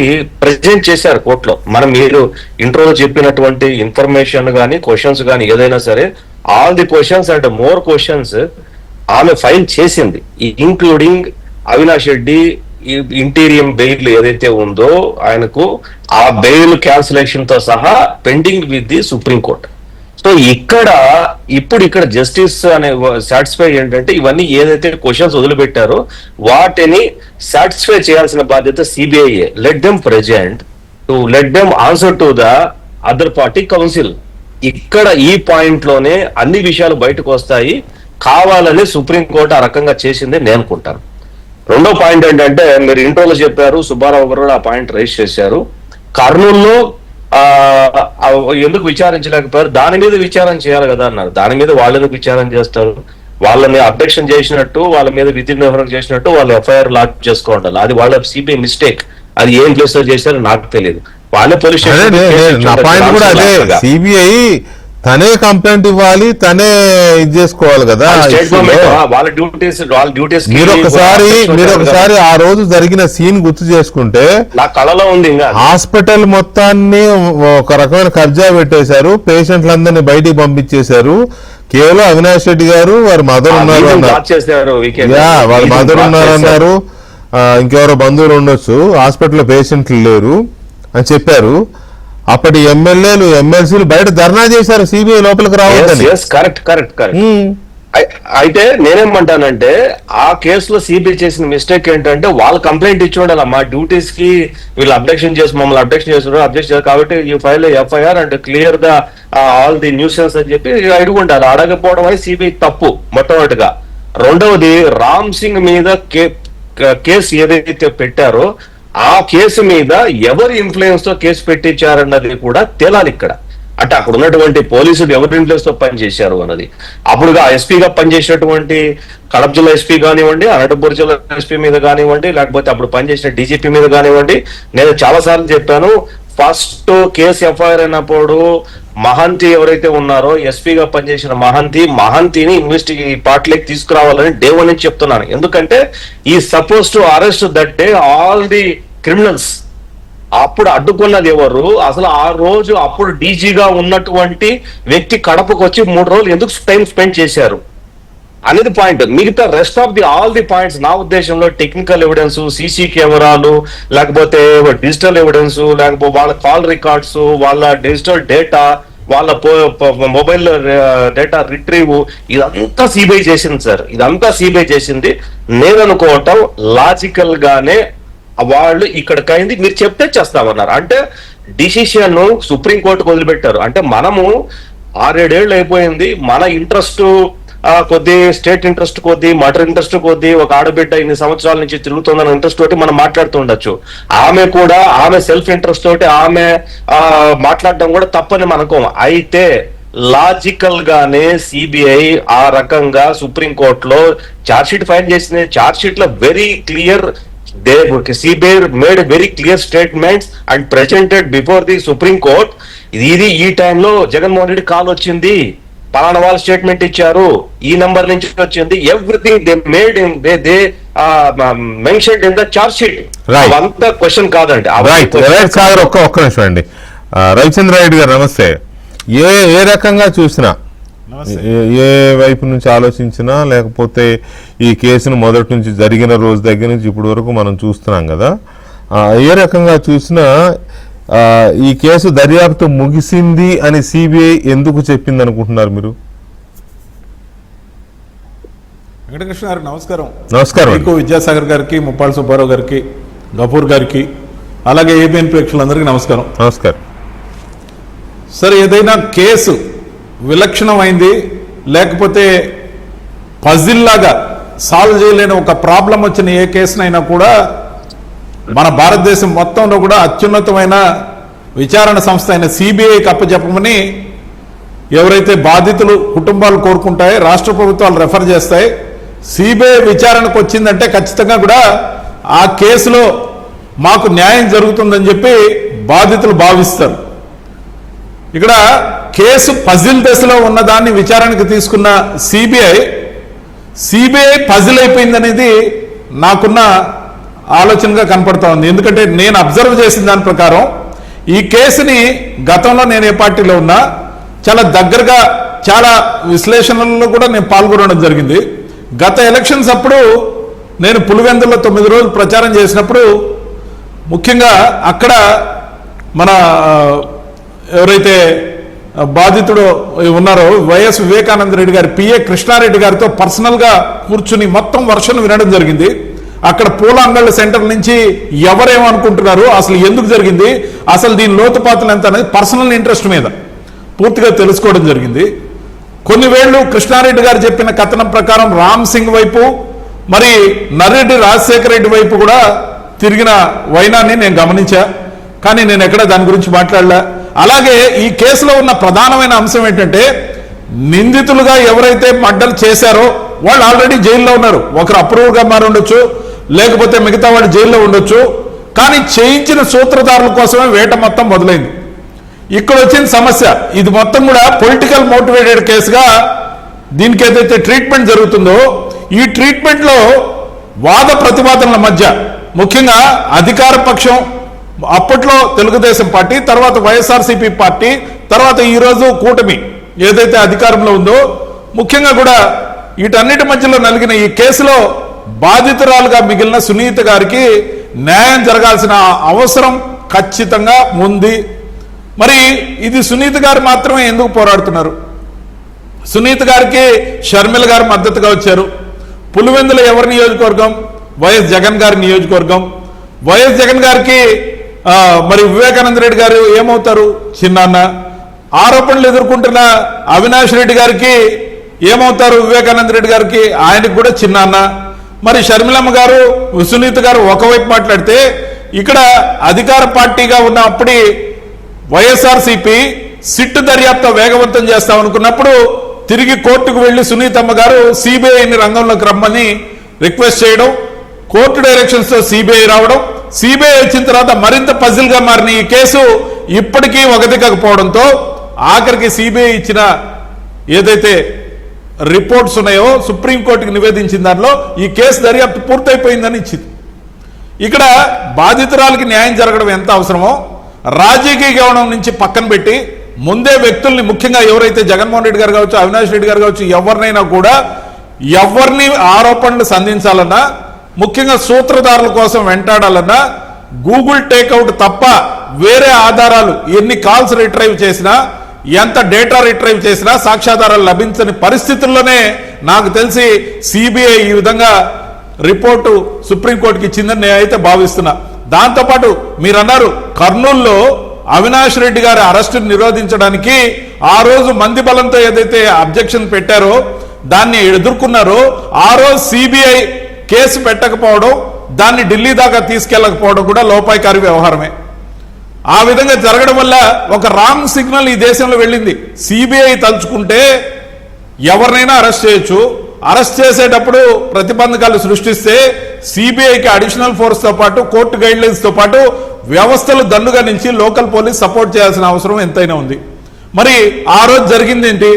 ప్రెజెంట్ చేశారు కోర్టులో. మీరు ఇంట్రోలో చెప్పినటువంటి ఇన్ఫర్మేషన్ కానీ క్వశ్చన్స్ కానీ ఏదైనా సరే, all the questions and more questions ఆమె ఫైల్ చేసింది, including Avinash Reddy interim bail ఏదైతే ఉందో ఆయనకు ఆ బెయిల్ క్యాన్సిలేషన్ తో సహా pending with the supreme court. So ఇక్కడ జస్టిస్ అనే సాటిస్ఫై ఏంటంటే, ఇవన్నీ ఏదైతే క్వశ్చన్స్ వదిలిపెట్టారో వాటిని సాటిస్ఫై చేయాల్సిన బాధ్యత CBI. Let them present to let them answer to the other party council. ఇక్కడ ఈ పాయింట్ లోనే అన్ని విషయాలు బయటకు వస్తాయి. కావాలని సుప్రీంకోర్టు ఆ రకంగా చేసింది నేను అనుకుంటాను. రెండో పాయింట్ ఏంటంటే, మీరు ఇంట్రోలో చెప్పారు, సుబ్బారావు గారు ఆ పాయింట్ రైజ్ చేశారు, కర్నూలులో ఎందుకు విచారించలేకపోయారు, దాని మీద విచారణ చేయాలి కదా అన్నారు. దాని మీద వాళ్ళు ఎందుకు విచారణ చేస్తారు? వాళ్ళని అబ్జెక్షన్ చేసినట్టు, వాళ్ళ మీద విధి నిర్వహణ చేసినట్టు వాళ్ళు ఎఫ్ఐఆర్ లాక్ చేసుకోవాలి. అది వాళ్ళ సిబిఐ మిస్టేక్. అది ఏం ప్లేస్ లో చేశారో నాకు తెలియదు. వాళ్ళే పోలీస్
నా పాయింట్ కూడా అదే, సిబిఐ తనే కంప్లైంట్ ఇవ్వాలి, తనే ఇది చేసుకోవాలి కదా.
వాళ్ళ డ్యూటీస్
మీరు ఒకసారి ఆ రోజు జరిగిన సీన్ గుర్తు చేసుకుంటే
నా కళలో ఉంది.
హాస్పిటల్ మొత్తాన్ని ఒక రకమైన కబ్జా పెట్టేశారు, పేషెంట్లందరినీ బయటికి పంపించేశారు. కేవలం అవినాష్ రెడ్డి గారు వారి మదర్ ఉన్నారు అన్నారు, వాళ్ళ మదర్ ఉన్నారన్నారు, ఇంకెవరో బంధువులు ఉండొచ్చు, హాస్పిటల్లో పేషెంట్లు లేరు అని చెప్పారు. అప్పటి ఎమ్మెల్యేలు ఎమ్మెల్సీలు బయట ధర్నా చేశారు సిబిఐ లోపలికి రావద్దని.
కరెక్ట్. అయితే నేనేమంటానంటే ఆ కేసులో సిబిఐ చేసిన మిస్టేక్ ఏంటంటే వాళ్ళు కంప్లైంట్ ఇచ్చి ఉండాలి, మా డ్యూటీస్ కి వీళ్ళు మమ్మల్ని అబ్జెక్షన్ చేశారు కాబట్టి ఈ file FIR and clear the all the nuisance అని చెప్పి అడుగుండాలి. అడగకపోవడం అనేది సిబిఐ తప్పు మొట్టమొదటిగా. రెండవది రామ్ సింగ్ మీద కేసు ఏదైతే పెట్టారో ఆ కేసు మీద ఎవరి ఇన్ఫ్లుయెన్స్ తో కేసు పెట్టించారన్నది కూడా తేలాలి ఇక్కడ. అంటే అక్కడ ఉన్నటువంటి పోలీసులు ఎవరి ఇన్ఫ్లుయెన్స్ తో పనిచేశారు అన్నది. అప్పుడుగా ఎస్పీగా పనిచేసినటువంటి కడప జిల్లా ఎస్పీ కానివ్వండి, అనంతపురం జిల్లా ఎస్పీ మీద కానివ్వండి, లేకపోతే అప్పుడు పనిచేసిన డీజీపీ మీద కానివ్వండి, నేను చాలా సార్లు చెప్పాను, ఫస్ట్ కేసు ఎఫ్ఐఆర్ అయినప్పుడు మహంతి ఎవరైతే ఉన్నారో ఎస్పీగా పనిచేసిన మహంతిని పార్టీలోకి తీసుకురావాలని డే 1 నుంచి చెప్తున్నాను. ఎందుకంటే ఈ suppose to arrest that day all the criminals. అప్పుడు అడ్డుకున్నది ఎవరు? అసలు ఆ రోజు అప్పుడు డీజీగా ఉన్నటువంటి వ్యక్తి కడపకు వచ్చి 3 రోజులు ఎందుకు టైం స్పెండ్ చేశారు అనేది పాయింట్. మిగతా rest of the all the points నా ఉద్దేశంలో టెక్నికల్ ఎవిడెన్స్, సీసీ కెమెరాలు, లేకపోతే డిజిటల్ ఎవిడెన్స్, లేకపోతే వాళ్ళ కాల్ రికార్డ్స్, వాళ్ళ డిజిటల్ డేటా, వాళ్ళ మొబైల్ డేటా రిట్రీవ్, ఇదంతా సిబిఐ చేసింది సార్. ఇదంతా సిబిఐ చేసింది. నేను అనుకోవటం లాజికల్ గానే వాళ్ళు ఇక్కడికైంది మీరు చెప్తే చేస్తామన్నారు. అంటే డిసిషన్ సుప్రీంకోర్టుకు వదిలిపెట్టారు. అంటే మనము 6-7 ఏళ్ళు అయిపోయింది, మన ఇంట్రెస్ట్ కొద్ది, స్టేట్ ఇంట్రెస్ట్ కొద్ది, మటర్ ఇంట్రెస్ట్ కొద్ది, ఒక ఆడబిడ్డ ఇన్ని సంవత్సరాల నుంచి తిరుగుతుందన్న ఇంట్రెస్ట్ తోటి మనం మాట్లాడుతూ ఉండొచ్చు. ఆమె సెల్ఫ్ ఇంట్రెస్ట్ తోటి ఆమె మాట్లాడడం కూడా తప్పని మనకు. అయితే లాజికల్ గానే సిబిఐ ఆ రకంగా సుప్రీంకోర్టులో ఛార్జ్ షీట్ ఫైల్ చేసింది. ఛార్జ్ షీట్ లో very clear, CBI made very clear statements and presented before the Supreme Court. ఈ టైంలో జగన్మోహన్ రెడ్డి కాల్ వచ్చింది, పలానా వాళ్ళు స్టేట్మెంట్ ఇచ్చారు, ఈ నంబర్ నుంచి వచ్చింది, everything they made in they mentioned in the charge sheet. అవంతా క్వశ్చన్ కాదండి.
ఒక్క నిమిషం అండి. రవిచంద్రారెడ్డి గారు నమస్తే. ఏ రకంగా చూసినా, ఏ వైపు నుంచి ఆలోచించినా, లేకపోతే ఈ కేసును మొదటి నుంచి జరిగిన రోజు దగ్గర నుంచి ఇప్పటి వరకు మనం చూస్తున్నాం కదా, ఏ రకంగా చూసినా ఈ కేసు దర్యాప్తు ముగిసింది అని సిబిఐ ఎందుకు చెప్పింది అనుకుంటున్నారు మీరు?
వెంకటకృష్ణ గారు నమస్కారం.
నమస్కారం.
మీకు, విద్యాసాగర్ గారికి, ముప్పాళ్ళ సుబ్బారావు గారికి, గఫూర్ గారికి, అలాగే ఏబిఎన్ ప్రేక్షకులందరికీ నమస్కారం.
నమస్కారం
సార్, ఏదైనా కేసు విలక్షణమైంది, లేకపోతే పజిల్ లాగా సాల్వ్ చేయలేని ఒక ప్రాబ్లం వచ్చిన ఏ కేసునైనా కూడా మన భారతదేశం మొత్తంలో కూడా అత్యున్నతమైన విచారణ సంస్థ అయిన సిబిఐకి అప్పచెప్పమని ఎవరైతే బాధితులు కుటుంబాలు కోరుకుంటాయో రాష్ట్ర ప్రభుత్వాలు రెఫర్ చేస్తాయి. సిబిఐ విచారణకు వచ్చిందంటే ఖచ్చితంగా కూడా ఆ కేసులో మాకు న్యాయం జరుగుతుందని చెప్పి బాధితులు భావిస్తారు. ఇక్కడ కేసు పజిల్ దశలో ఉన్నదాన్ని విచారణకు తీసుకున్న సిబిఐ పజిల్ అయిపోయిందనేది నాకున్న ఆలోచనగా కనపడతా ఉంది. ఎందుకంటే నేను అబ్జర్వ్ చేసిన దాని ప్రకారం ఈ కేసుని గతంలో నేను ఏ పార్టీలో ఉన్నా చాలా దగ్గరగా చాలా విశ్లేషణల్లో కూడా నేను పాల్గొనడం జరిగింది. గత ఎలక్షన్స్ అప్పుడు నేను పులివెందుల్లో 9 రోజులు ప్రచారం చేసినప్పుడు ముఖ్యంగా అక్కడ మన ఎవరైతే బాధితుడు ఉన్నారో వైఎస్ వివేకానంద రెడ్డి గారి పిఏ కృష్ణారెడ్డి గారితో పర్సనల్గా కూర్చుని మొత్తం వర్షన్ వినడం జరిగింది. అక్కడ పూల అంగళ్ళ సెంటర్ నుంచి ఎవరేమనుకుంటున్నారు, అసలు ఎందుకు జరిగింది, అసలు దీని లోతుపాతులు ఎంత అనేది పర్సనల్ ఇంట్రెస్ట్ మీద పూర్తిగా తెలుసుకోవడం జరిగింది. కొన్ని వేళ్లు కృష్ణారెడ్డి గారు చెప్పిన కథనం ప్రకారం రామ్ సింగ్ వైపు, మరి నర్రెడ్డి రాజశేఖర రెడ్డి వైపు కూడా తిరిగిన వైనాన్ని నేను గమనించా. కానీ నేను ఎక్కడ దాని గురించి మాట్లాడలే. అలాగే ఈ కేసులో ఉన్న ప్రధానమైన అంశం ఏంటంటే నిందితులుగా ఎవరైతే మర్డర్ చేశారో వాళ్ళు ఆల్రెడీ జైల్లో ఉన్నారు. ఒకరు అప్రూవ్గా మారి ఉండొచ్చు, లేకపోతే మిగతా వాళ్ళు జైల్లో ఉండొచ్చు. కానీ చేయించిన సూత్రధారుల కోసమే వేట మొత్తం మొదలైంది. ఇక్కడ వచ్చిన సమస్య ఇది మొత్తం కూడా పొలిటికల్ మోటివేటెడ్ కేసుగా దీనికి ఏదైతే ట్రీట్మెంట్ జరుగుతుందో ఈ ట్రీట్మెంట్లో వాద ప్రతివాదనల మధ్య ముఖ్యంగా అధికార పక్షం అప్పట్లో తెలుగుదేశం పార్టీ, తర్వాత వైఎస్ఆర్సీపీ పార్టీ, తర్వాత ఈరోజు కూటమి ఏదైతే అధికారంలో ఉందో ముఖ్యంగా కూడా వీటన్నిటి మధ్యలో నలిగిన ఈ కేసులో బాధితురాలుగా మిగిలిన సునీత గారికి న్యాయం జరగాల్సిన అవసరం ఖచ్చితంగా ఉంది. మరి ఇది సునీత గారు మాత్రమే ఎందుకు పోరాడుతున్నారు? సునీత గారికి షర్మిల గారు మద్దతుగా వచ్చారు. పులివెందుల ఎవరి నియోజకవర్గం? వైఎస్ జగన్ గారి నియోజకవర్గం. వైఎస్ జగన్ గారికి మరి వివేకానంద రెడ్డి గారు ఏమవుతారు? చిన్నాన్న. ఆరోపణలు ఎదుర్కొంటున్న అవినాష్ రెడ్డి గారికి ఏమవుతారు? వివేకానంద రెడ్డి గారికి ఆయనకు కూడా చిన్నాన్న. మరి షర్మిలమ్మ గారు, సునీత గారు ఒకవైపు మాట్లాడితే ఇక్కడ అధికార పార్టీగా ఉన్న అప్పటి వైఎస్ఆర్సీపీ సిట్టు దర్యాప్తు వేగవంతం చేస్తామనుకున్నప్పుడు తిరిగి కోర్టుకు వెళ్లి సునీతమ్మ గారు సిబిఐని రంగంలోకి రమ్మని రిక్వెస్ట్ చేయడం, కోర్టు డైరెక్షన్స్ తో సిబిఐ రావడం, సిబిఐ వచ్చిన తర్వాత మరింత పజిల్ గా మారిన ఈ కేసు ఇప్పటికీ ఒకదిక్కకపోవడంతో ఆఖరికి సిబిఐ ఇచ్చిన ఏదైతే రిపోర్ట్స్ ఉన్నాయో సుప్రీంకోర్టుకి నివేదించిన దానిలో ఈ కేసు దర్యాప్తు పూర్తయిపోయిందని ఇచ్చింది. ఇక్కడ బాధితురాలకి న్యాయం జరగడం ఎంత అవసరమో రాజకీయ గౌరవం నుంచి పక్కన పెట్టి ముందే వ్యక్తుల్ని, ముఖ్యంగా ఎవరైతే జగన్మోహన్ రెడ్డి గారు కావచ్చు, అవినాష్ రెడ్డి గారు కావచ్చు, ఎవరినైనా కూడా ఎవరిని ఆరోపణలు సంధించాలన్నా, ముఖ్యంగా సూత్రధారుల కోసం వెంటాడాలన్నా గూగుల్ టేక్అవుట్ తప్ప వేరే ఆధారాలు ఎన్ని కాల్స్ రిట్రైవ్ చేసినా, ఎంత డేటా రిట్రైవ్ చేసినా సాక్ష్యాధారాలు లభించని పరిస్థితుల్లోనే నాకు తెలిసి సిబిఐ ఈ విధంగా రిపోర్టు సుప్రీంకోర్టుకి ఇచ్చిందని నేనైతే భావిస్తున్నా. దాంతోపాటు మీరు అన్నారు కర్నూలులో అవినాష్ రెడ్డి గారి అరెస్టును నిరోధించడానికి ఆ రోజు మంది బలంతో ఏదైతే అబ్జెక్షన్ పెట్టారో దాన్ని ఎదుర్కొన్నారో ఆ రోజు సిబిఐ కేసు పెట్టకపోవడం, దాన్ని ఢిల్లీ దాకా తీసుకెళ్లకపోవడం కూడా లోపాయికారి వ్యవహారమే. ఆ విధంగా జరగడం వల్ల ఒక రాంగ్ సిగ్నల్ ఈ దేశంలో వెళ్ళింది. సిబిఐ తలుచుకుంటే ఎవరినైనా అరెస్ట్ చేయొచ్చు. అరెస్ట్ చేసేటప్పుడు ప్రతిబంధకాలు సృష్టిస్తే సిబిఐకి అడిషనల్ ఫోర్స్ తో పాటు కోర్టు గైడ్ లైన్స్ తో పాటు వ్యవస్థలు దండుగా నుంచి లోకల్ పోలీస్ సపోర్ట్ చేయాల్సిన అవసరం ఎంతైనా ఉంది. మరి ఆ రోజు జరిగింది ఏంటి?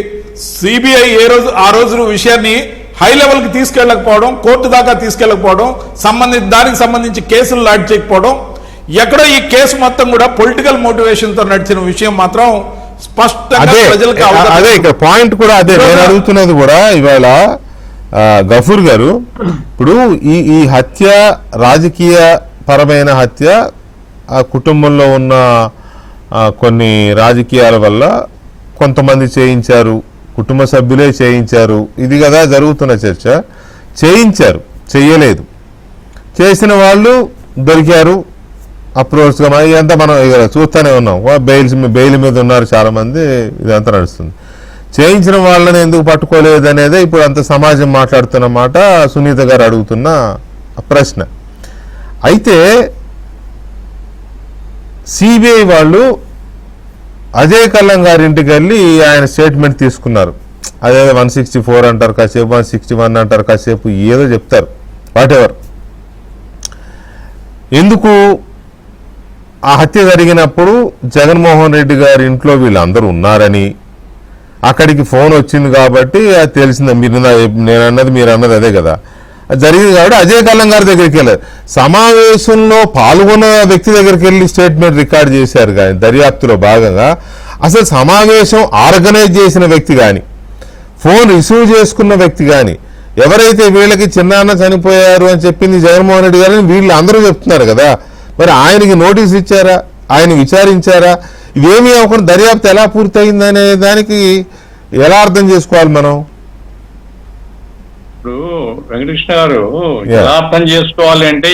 సిబిఐ ఆ రోజు విషయాన్ని హై లెవెల్ కి తీసుకెళ్లకపోవడం, కోర్టు దాకా తీసుకెళ్లకపోవడం, దానికి సంబంధించి కేసులు లాడ్ చేయకపోవడం, ఎక్కడో ఈ కేసు మొత్తం కూడా పొలిటికల్ మోటివేషన్ తో నడిచిన విషయం మాత్రం స్పష్టంగా ప్రజలకు
అదే ఇక్కడ పాయింట్ కూడా అదే నేను అడుగుతున్నది కూడా. ఇవాళ గఫూర్ గారు, ఇప్పుడు ఈ హత్య రాజకీయ పరమైన హత్య, ఆ కుటుంబంలో ఉన్న కొన్ని రాజకీయాల వల్ల కొంతమంది చేయించారు, కుటుంబ సభ్యులే చేయించారు, ఇది కదా జరుగుతున్న చర్చ. చేయించారు, చెయ్యలేదు, చేసిన వాళ్ళు దొరికారు అప్రోచ్గా. ఇదంతా మనం చూస్తూనే ఉన్నాం. బెయిల్ మీద ఉన్నారు చాలా మంది, ఇదంతా నడుస్తుంది. చేయించిన వాళ్ళని ఎందుకు పట్టుకోలేదు అనేదే ఇప్పుడు అంత సమాజం మాట్లాడుతున్న మాట, సునీత గారు అడుగుతున్న ప్రశ్న. అయితే సిబిఐ వాళ్ళు అజయ్ కల్లం గారింటికి వెళ్ళి ఆయన స్టేట్మెంట్ తీసుకున్నారు. అదే 164 అంటారు కాసేపు, 161 అంటారు కాసేపు, ఏదో చెప్తారు, వాటెవర్. ఎందుకు ఆ హత్య జరిగినప్పుడు జగన్మోహన్ రెడ్డి గారి ఇంట్లో వీళ్ళందరూ ఉన్నారని, అక్కడికి ఫోన్ వచ్చింది కాబట్టి అది తెలిసింది. మీరు అన్నది అదే కదా జరిగింది కాబట్టి అజయ్ కల్లం గారి దగ్గరికి వెళ్ళారు. సమావేశంలో పాల్గొన్న వ్యక్తి దగ్గరికి వెళ్ళి స్టేట్మెంట్ రికార్డ్ చేశారు. కానీ దర్యాప్తులో భాగంగా అసలు సమావేశం ఆర్గనైజ్ చేసిన వ్యక్తి కానీ, ఫోన్ రిసీవ్ చేసుకున్న వ్యక్తి కానీ, ఎవరైతే వీళ్ళకి చిన్నాన్న చనిపోయారు అని చెప్పింది జగన్మోహన్ రెడ్డి గారని వీళ్ళు అందరూ చెప్తున్నారు కదా. మరి ఆయనకి నోటీస్ ఇచ్చారా? ఆయన విచారించారా? ఇవేమీ అవ్వకుండా దర్యాప్తు ఎలా పూర్తయిందనే దానికి ఎలా అర్థం చేసుకోవాలి మనం?
ఇప్పుడు వెంకటకృష్ణ గారు ఎలా అర్థం చేసుకోవాలి అంటే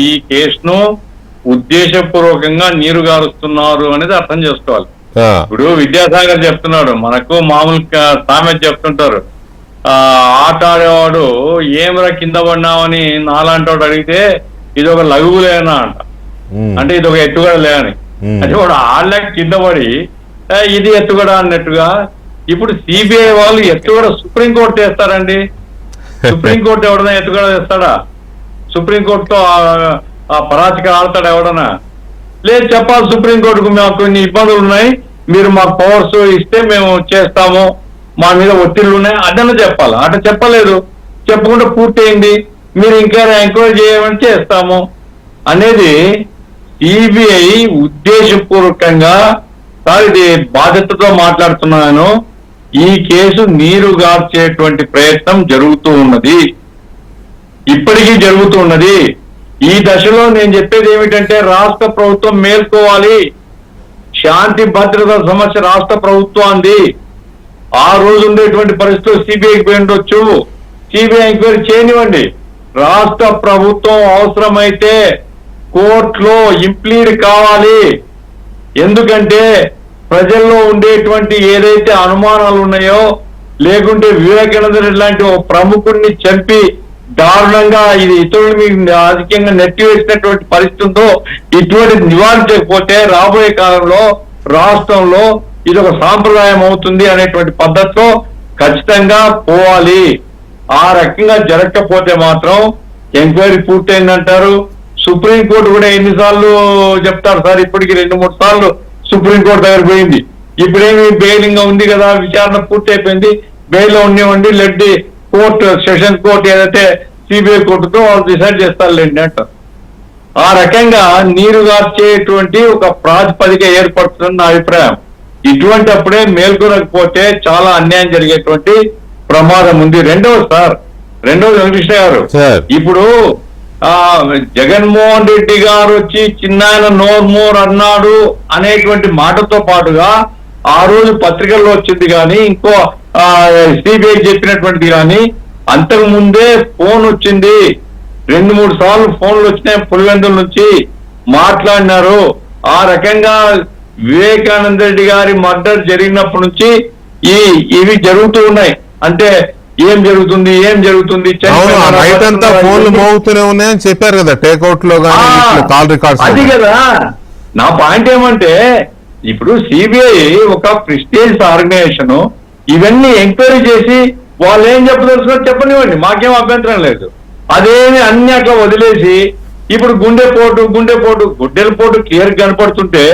ఈ కేసును ఉద్దేశపూర్వకంగా నీరు గారుస్తున్నారు అనేది అర్థం చేసుకోవాలి. ఇప్పుడు విద్యాసాగర్ చెప్తున్నాడు, మనకు మామూలు సామెత చెప్తుంటారు, ఆట ఆడేవాడు ఏమరా కింద పడినామని నాలాంటి వాడు అడిగితే ఇది ఒక లఘువులేనా అంట, అంటే ఇది ఒక ఎత్తుగడ లేని. అంటే వాడు ఆడలేక కింద పడి ఇది ఎత్తుగడ అన్నట్టుగా ఇప్పుడు సిబిఐ వాళ్ళు ఎత్తుగడ సుప్రీంకోర్టు చేస్తారండి. సుప్రీంకోర్టు ఎవడన్నా ఎత్తుగడ చేస్తాడా? సుప్రీంకోర్టుతో ఆ పరాచిక ఆడతాడు ఎవడన్నా? లేదు, చెప్పాలి సుప్రీంకోర్టుకు మాకు కొన్ని ఇబ్బందులు ఉన్నాయి, మీరు మాకు పవర్స్ ఇస్తే మేము చేస్తాము, మా మీద ఒత్తిళ్లు ఉన్నాయి అదన్నా చెప్పాలి. అట్లా చెప్పలేదు, చెప్పకుండా పూర్తయింది, మీరు ఇంకా ఎంక్వైరీ చేయమని చేస్తాము అనేది సిబిఐ ఉద్దేశపూర్వకంగా. సార్, ఇది బాధ్యతతో మాట్లాడుతున్నాను, ఈ కేసు నీరుగార్చేటువంటి ప్రయత్నం జరుగుతూ ఉన్నది, ఇప్పటికీ జరుగుతూ ఉన్నది. ఈ దశలో నేను చెప్పేది ఏమిటంటే రాష్ట్ర ప్రభుత్వం మేల్కోవాలి. శాంతి భద్రత సమస్య రాష్ట్ర ప్రభుత్వాన్ని. ఆ రోజు ఉండేటువంటి పరిస్థితులు సిబిఐకి పోయి ఉండొచ్చు, సిబిఐ ఎంక్వైరీ చేయనివ్వండి. రాష్ట్ర ప్రభుత్వం అవసరమైతే కోర్టులో ఇంప్లీడ్ కావాలి. ఎందుకంటే ప్రజల్లో ఉండేటువంటి ఏదైతే అనుమానాలు ఉన్నాయో, లేకుంటే వివేకానంద రెడ్డి లాంటి ఒక ప్రముఖుడిని చంపి దారుణంగా ఇది ఇతరుల మీద రాజకీయంగా నెట్టివేసినటువంటి పరిస్థితి ఉందో, ఇటువంటి నివారించకపోతే రాబోయే కాలంలో రాష్ట్రంలో ఇది ఒక సాంప్రదాయం అవుతుంది అనేటువంటి పద్ధతిలో ఖచ్చితంగా పోవాలి. ఆ రకంగా జరగకపోతే మాత్రం ఎంక్వైరీ పూర్తయిందంటారు. సుప్రీంకోర్టు కూడా ఎన్నిసార్లు చెప్తారు సార్? ఇప్పటికి 2-3 సార్లు సుప్రీంకోర్టు దగ్గర పోయింది. ఇప్పుడేమి బెయిలింగ్ ఉంది కదా, విచారణ పూర్తి అయిపోయింది, బెయిల్లో ఉండేవండి, లెడ్డి కోర్టు, సెషన్ కోర్టు ఏదైతే సిబిఐ కోర్టుతో వాళ్ళు డిసైడ్ చేస్తారులేండి అంటారు. ఆ రకంగా నీరుగార్చేటువంటి ఒక ప్రాతిపదిక ఏర్పడుతుందని నా అభిప్రాయం. ఇటువంటి అప్పుడే మేల్కొనకపోతే చాలా అన్యాయం జరిగేటువంటి ప్రమాదం ఉంది. రెండవది వెంకటేశ్వర గారు, ఇప్పుడు జగన్మోహన్ రెడ్డి గారు వచ్చి చిన్నాయన నోర్మోర్ అన్నాడు అనేటువంటి మాటతో పాటుగా ఆ రోజు పత్రికల్లో వచ్చింది కానీ, ఇంకో సిబిఐ చెప్పినటువంటిది కానీ, అంతకు ముందే ఫోన్ వచ్చింది, 2-3 సార్లు ఫోన్లు వచ్చినాయి పులివెందుల నుంచి, మాట్లాడినారు. ఆ రకంగా వివేకానంద రెడ్డి గారి మర్డర్ జరిగినప్పటి నుంచి ఇవి జరుగుతూ ఉన్నాయి. అంటే ఏం జరుగుతుంది
బయటంతా ఫోన్లు మోగుతూనే ఉన్నాయని చెప్పారు కదా, టేక్అవుట్ లో కాల్ రికార్డ్స్.
అది కదా నా పాయింట్. ఏమంటే ఇప్పుడు సిబిఐ ఒక ప్రెస్టీజియస్ ఆర్గనైజేషన్, ఇవన్నీ ఎంక్వైరీ చేసి వాళ్ళు ఏం చెప్పదలుచుకో చెప్పనివ్వండి, మాకేం అభ్యంతరం లేదు. అదేమి అన్ని అట్లా వదిలేసి ఇప్పుడు గుండెపోటు క్లియర్ కనపడుతుంటే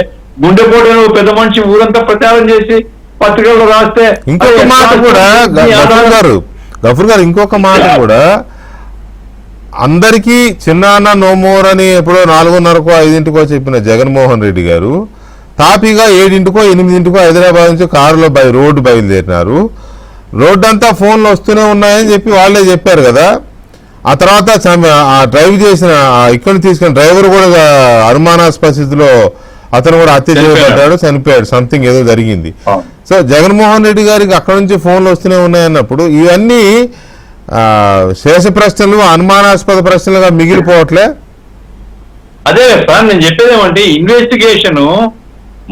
గుండెపోటు అనే పెద్ద మనిషి ఊరంతా ప్రచారం చేసి పత్రికల్లో రాస్తే
ఇంకొక మాట కూడా గఫూర్ గారు ఇంకొక మాట కూడా, అందరికీ చిన్నాన్న నోమోర్ అని ఎప్పుడో 4:30కో 5కో చెప్పిన జగన్మోహన్ రెడ్డి గారు తాపీగా 7కో 8కో హైదరాబాద్ నుంచి కారులో రోడ్డు బయలుదేరినారు. రోడ్డు అంతా ఫోన్లు వస్తూనే ఉన్నాయని చెప్పి వాళ్ళే చెప్పారు కదా. ఆ తర్వాత ఆ డ్రైవ్ చేసిన ఇక్కడ తీసుకున్న డ్రైవర్ కూడా అనుమానాస్పద స్థితిలో అతను కూడా హత్య చేయబడ్డాడు, చనిపోయాడు, సంథింగ్ ఏదో జరిగింది. సో జగన్మోహన్ రెడ్డి గారికి అక్కడ నుంచి ఫోన్లు వస్తూనే ఉన్నాయన్నప్పుడు ఇవన్నీ శేష ప్రశ్నలు, అనుమానాస్పద ప్రశ్నలుగా మిగిలిపోవట్లే.
అదే సార్ నేను చెప్పేది ఏమంటే, ఇన్వెస్టిగేషన్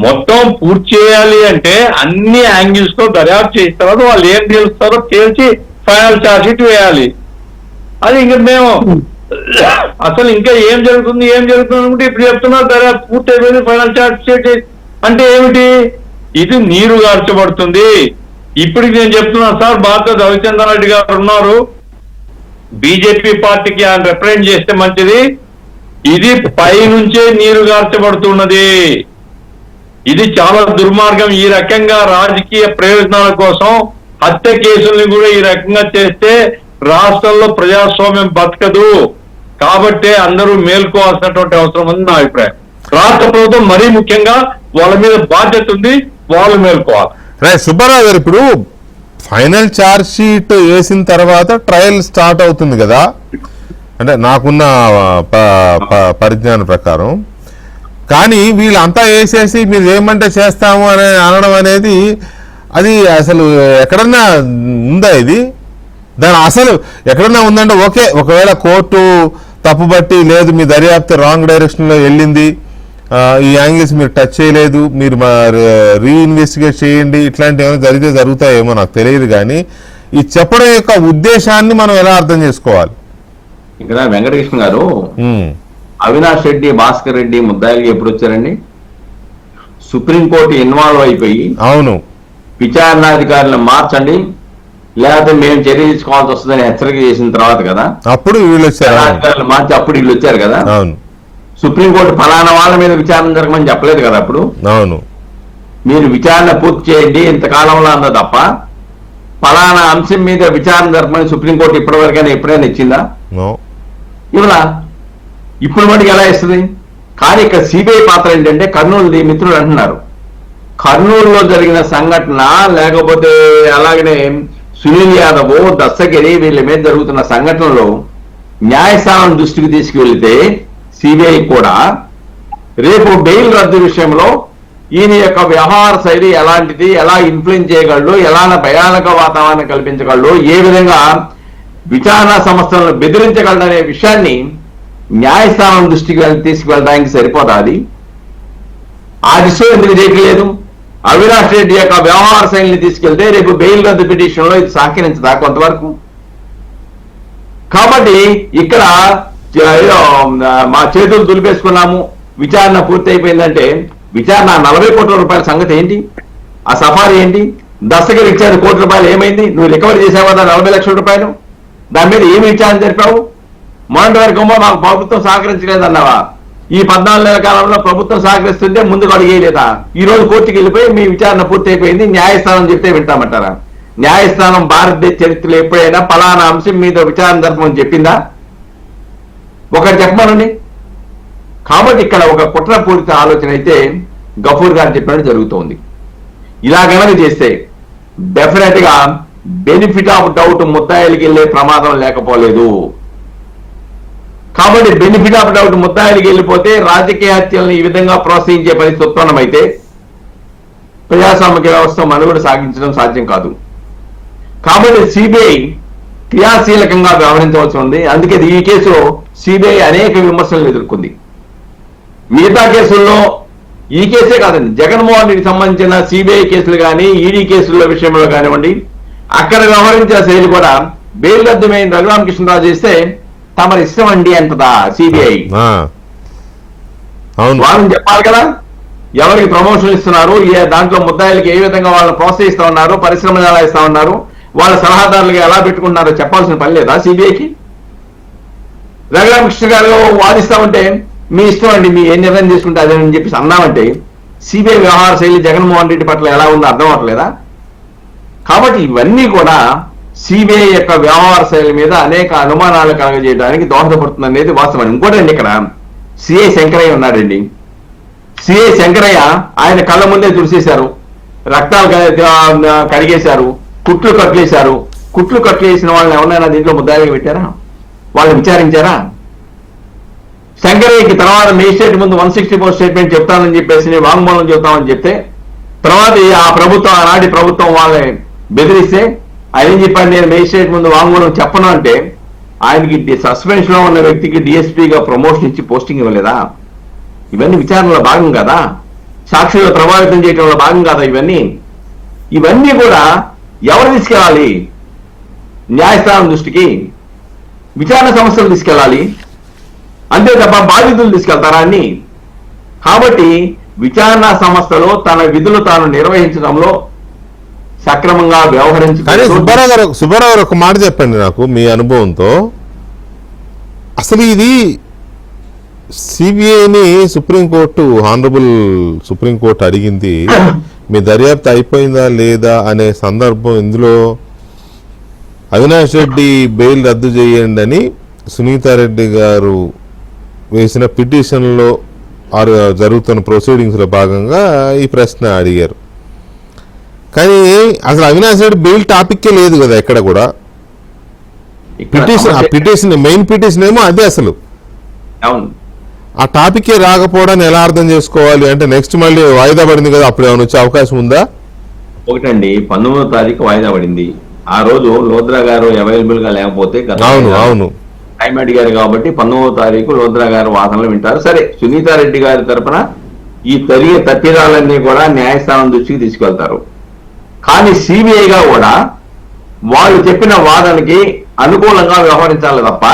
మొత్తం పూర్తి చేయాలి అంటే అన్ని యాంగిల్స్ తో దర్యాప్తు చేసిన తర్వాత వాళ్ళు ఏం తెలుస్తారో తేల్చి ఫైనల్ ఛార్జ్ షీట్ వేయాలి. అది ఇంకా మేము అసలు ఇంకా ఏం జరుగుతుంది అనుకుంటే ఇప్పుడు చెప్తున్నారు దర్యాప్తు పూర్తి అయిపోయింది, ఫైనల్ ఛార్జ్ షీట్ అంటే ఏమిటి? ఇది నీరు గార్చబడుతుంది. ఇప్పటికి నేను చెప్తున్నాను సార్, భారత రవిచంద్ర రెడ్డి గారు ఉన్నారు, బీజేపీ పార్టీకి ఆయన రిప్రజెంట్ చేస్తే మంచిది. ఇది పై నుంచే నీరు గార్చబడుతున్నది. ఇది చాలా దుర్మార్గం. ఈ రకంగా రాజకీయ ప్రయోజనాల కోసం హత్య కేసుల్ని కూడా ఈ రకంగా చేస్తే రాష్ట్రంలో ప్రజాస్వామ్యం బతకదు. కాబట్టి అందరూ మేల్కోవాల్సినటువంటి అవసరం ఉంది నా అభిప్రాయం. రాష్ట్ర ప్రభుత్వం మరీ ముఖ్యంగా వాళ్ళ మీద బాధ్యత ఉంది, వాళ్ళు మేల్కోవాలి.
సుబ్బారావు గారు, ఇప్పుడు ఫైనల్ ఛార్జ్ షీట్ వేసిన తర్వాత ట్రయల్ స్టార్ట్ అవుతుంది కదా, అంటే నాకున్న పరిజ్ఞానం ప్రకారం. కానీ వీళ్ళంతా వేసేసి మీరు ఏమంటే చేస్తాము అని అనడం అనేది, అది అసలు ఎక్కడన్నా ఉందా? ఇది దాని అసలు ఎక్కడన్నా ఉందంటే ఓకే, ఒకవేళ కోర్టు తప్పుబట్టి లేదు మీ దర్యాప్తు రాంగ్ డైరెక్షన్లో వెళ్ళింది, ఈ యాంగిల్స్ మీరు టచ్ చేయలేదు, మీరు రీఇన్వెస్టిగేట్ చేయండి, ఇట్లాంటివి ఏమైనా జరుగుతాయేమో నాకు తెలియదు. కానీ ఈ చెప్పడం యొక్క ఉద్దేశాన్ని మనం ఎలా అర్థం చేసుకోవాలి?
ఇక్కడ వెంకటకృష్ణ గారు, అవినాష్ రెడ్డి, భాస్కర్ రెడ్డి ముద్దాయిలు ఎప్పుడు వచ్చారండి? సుప్రీంకోర్టు ఇన్వాల్వ్ అయిపోయి,
అవును,
విచారణాధికారులను మార్చండి, లేకపోతే మేము చర్య తీసుకోవాల్సి వస్తుందని హెచ్చరిక చేసిన తర్వాత కదా
అప్పుడు వీళ్ళు వచ్చారు.
అధికారులు మార్చి అప్పుడు వీళ్ళు వచ్చారు కదా.
అవును
సుప్రీంకోర్టు ఫలానా వాళ్ళ మీద విచారణ జరగమని చెప్పలేదు కదా. అప్పుడు
అవును
మీరు విచారణ పూర్తి చేయండి ఇంతకాలంలో అందా తప్ప ఫలానా అంశం మీద విచారణ జరపమని సుప్రీంకోర్టు ఇప్పటివరకైనా ఎప్పుడైనా ఇచ్చిందా?
నో.
ఇవ్వలా. ఇప్పుడు మటుకు ఎలా ఇస్తుంది? కానీ ఇక్కడ సిబిఐ పాత్ర ఏంటంటే కర్నూలుది మిత్రులు అంటున్నారు, కర్నూలులో జరిగిన సంఘటన లేకపోతే అలాగనే సునీల్ యాదవ్, దస్తగిరి వీళ్ళ మీద జరుగుతున్న సంఘటనలో న్యాయస్థానం దృష్టికి తీసుకువెళ్తే సిబిఐ కూడా రేపు బెయిల్ రద్దు విషయంలో ఈయన యొక్క వ్యవహార శైలి ఎలాంటిది, ఎలా ఇన్ఫ్లుయెన్స్ చేయగలడు, ఎలా భయానక వాతావరణం కల్పించగలడు, ఏ విధంగా విచారణ సంస్థలను బెదిరించగలడనే విషయాన్ని న్యాయస్థానం దృష్టికి తీసుకువెళ్ళడానికి సరిపోదా? అది ఆ విషయం ఎందుకు చేయట్లేదు? అవినాష్ రెడ్డి యొక్క వ్యవహార శైలిని తీసుకెళ్తే రేపు బెయిల్ రద్దు పిటిషన్ లో ఇది సహకరించదా కొంతవరకు? కాబట్టి ఇక్కడ మా చేతులు దులిపేసుకున్నాము, విచారణ పూర్తి అయిపోయిందంటే విచారణ 40 కోట్ల రూపాయల సంగతి ఏంటి? ఆ సఫారీ ఏంటి? దస్తగిరి ఇచ్చారు ₹1 కోటి ఏమైంది? నువ్వు రికవరీ చేసావు కదా 40 లక్షల రూపాయలు, దాని మీద ఏమి విచారణ జరిపావు? మొన్నటి వరకు మాకు ప్రభుత్వం సహకరించలేదన్నావా? ఈ 14 నెలల కాలంలో ప్రభుత్వం సహకరిస్తుంటే ముందుకు అడిగేయలేదా? ఈ రోజు కోర్టుకి వెళ్ళిపోయి మీ విచారణ పూర్తి అయిపోయింది, న్యాయస్థానం చెప్తే వింటామంటారా? న్యాయస్థానం భారతదేశ చరిత్రలో ఎప్పుడైనా ఫలానా అంశం మీద విచారణ జరపమని చెప్పిందా? ఒకటి చెప్పమనండి. కాబట్టి ఇక్కడ ఒక కుట్రపూరిత ఆలోచన అయితే గఫూర్ గారు చెప్పినట్టు జరుగుతోంది. ఇలా గనక చేస్తే డెఫినెట్ గా బెనిఫిట్ ఆఫ్ డౌట్ ముద్దాయిలకి వెళ్ళే ప్రమాదం లేకపోలేదు. కాబట్టి బెనిఫిట్ ఆఫ్ డౌట్ ముద్దాయిలకి వెళ్ళిపోతే రాజకీయ హత్యలను ఈ విధంగా ప్రోత్సహించే పరిస్థితి ఉత్పన్నమైతే ప్రజాస్వామిక వ్యవస్థ మనుగడ సాగించడం సాధ్యం కాదు. కాబట్టి సిబిఐ క్రియాశీలకంగా వ్యవహరించవలసి ఉంది. అందుకే ఈ కేసులో సిబిఐ అనేక విమర్శలను ఎదుర్కొంది. మిగతా కేసుల్లో ఈ కేసే కాదండి, జగన్మోహన్ రెడ్డికి సంబంధించిన సిబిఐ కేసులు కానీ ఈడీ కేసుల విషయంలో కానివ్వండి, అక్కడ వ్యవహరించిన శైలి కూడా బెయిల్ రద్దుమైన రఘురామకృష్ణరాజు చేస్తే తమరి ఇష్టం అండి అంటదా సిబిఐ? వాళ్ళని చెప్పాలి కదా ఎవరికి ప్రమోషన్ ఇస్తున్నారు, దాంట్లో ముద్దాయిలకి ఏ విధంగా వాళ్ళని ప్రోత్సహిస్తా ఉన్నారు, పరిశ్రమలు ఎలా ఇస్తా ఉన్నారు, వాళ్ళ సలహాదారులుగా ఎలా పెట్టుకుంటున్నారో చెప్పాల్సిన పని లేదా సిబిఐకి? రఘురామకృష్ణ గారు వాదిస్తా ఉంటే మీ ఇష్టం అండి, మీ ఏం నిర్ణయం తీసుకుంటే అదేనని చెప్పేసి అన్నామంటే సిబిఐ వ్యవహార శైలి జగన్మోహన్ రెడ్డి పట్ల ఎలా ఉందో అర్థం అవట్లేదా? కాబట్టి ఇవన్నీ కూడా సిబిఐ యొక్క వ్యవహార శైలి మీద అనేక అనుమానాలు కలగజేయడానికి దోహదపడుతుంది అనేది వాస్తవం. ఇంకోటండి, ఇక్కడ సిఐ శంకరయ్య ఉన్నాడండి. సిఐ శంకరయ్య ఆయన కళ్ళ ముందే తుడిసేశారు, రక్తాలు కడిగేశారు, కుట్లు కట్లేశారు. కుట్లు కట్లేసిన వాళ్ళని ఎవరైనా దీంట్లో ముద్దాయిగా పెట్టారా? వాళ్ళు విచారించారా? శంకరయ్యకి తర్వాత మేజిస్ట్రేట్ ముందు 164 స్టేట్మెంట్ చెప్తానని చెప్పేసి వాంగ్మూలం చెప్తామని చెప్తే తర్వాత ఆ ప్రభుత్వం, ఆనాటి ప్రభుత్వం వాళ్ళని బెదిరిస్తే ఆయన ఏం చెప్పాడు, నేను మేజిస్ట్రేట్ ముందు వాంగ్మూలం చెప్పను అంటే ఆయనకి సస్పెన్షన్ లో ఉన్న వ్యక్తికి డిఎస్పీగా ప్రమోషన్ ఇచ్చి పోస్టింగ్ ఇవ్వలేదా? ఇవన్నీ విచారణలో భాగం కదా, సాక్షులు ప్రభావితం చేయడంలో భాగం కదా. ఇవన్నీ కూడా ఎవరు తీసుకెళ్ళాలి? న్యాయస్థానం దృష్టికి, విచారణ సంస్థలు తీసుకెళ్ళాలి, అంతే తప్ప బాధితులు తీసుకెళ్తారా అన్ని? కాబట్టి విచారణ సంస్థలో తన విధులు తాను నిర్వహించడంలో సక్రమంగా వ్యవహరించాలి.
సుబ్బారావు గారు ఒక మాట చెప్పండి నాకు మీ అనుభవంతో. అసలు ఇది సిబిఐని సుప్రీంకోర్టు, హానరబుల్ సుప్రీంకోర్టు అడిగింది మీ దర్యాప్తు అయిపోయిందా లేదా అనే సందర్భం. ఇందులో అవినాష్ రెడ్డి బెయిల్ రద్దు చేయండి అని సునీతారెడ్డి గారు వేసిన పిటిషన్లో జరుగుతున్న ప్రొసీడింగ్స్లో భాగంగా ఈ ప్రశ్న అడిగారు. కానీ అసలు అవినాష్ రెడ్డి బెయిల్ టాపిక్కే లేదు కదా ఎక్కడ కూడా. పిటిషన్ మెయిన్ పిటిషన్ ఏమో అదే అసలు. ఆ టాపిక్కే రాకపోవడాన్ని ఎలా అర్థం చేసుకోవాలి అంటే నెక్స్ట్ మళ్ళీ వాయిదా పడింది కదా, అప్పుడు ఏమైనా వచ్చే అవకాశం ఉందా?
ఒకటండి, 19వ తారీఖు వాయిదా పడింది. ఆ రోజు లోద్రా గారు అవైలబుల్ గా లేకపోతే
అవును
టైం అడిగారు కాబట్టి 19వ తారీఖు లోద్రా గారు వాదనలు వింటారు. సరే, సునీతారెడ్డి గారి తరఫున ఈ జరిగే తప్పిదాలన్నీ కూడా న్యాయస్థానం దృష్టికి తీసుకెళ్తారు. కానీ సిబిఐగా కూడా వాళ్ళు చెప్పిన వాదనకి అనుకూలంగా వ్యవహరించాలి తప్ప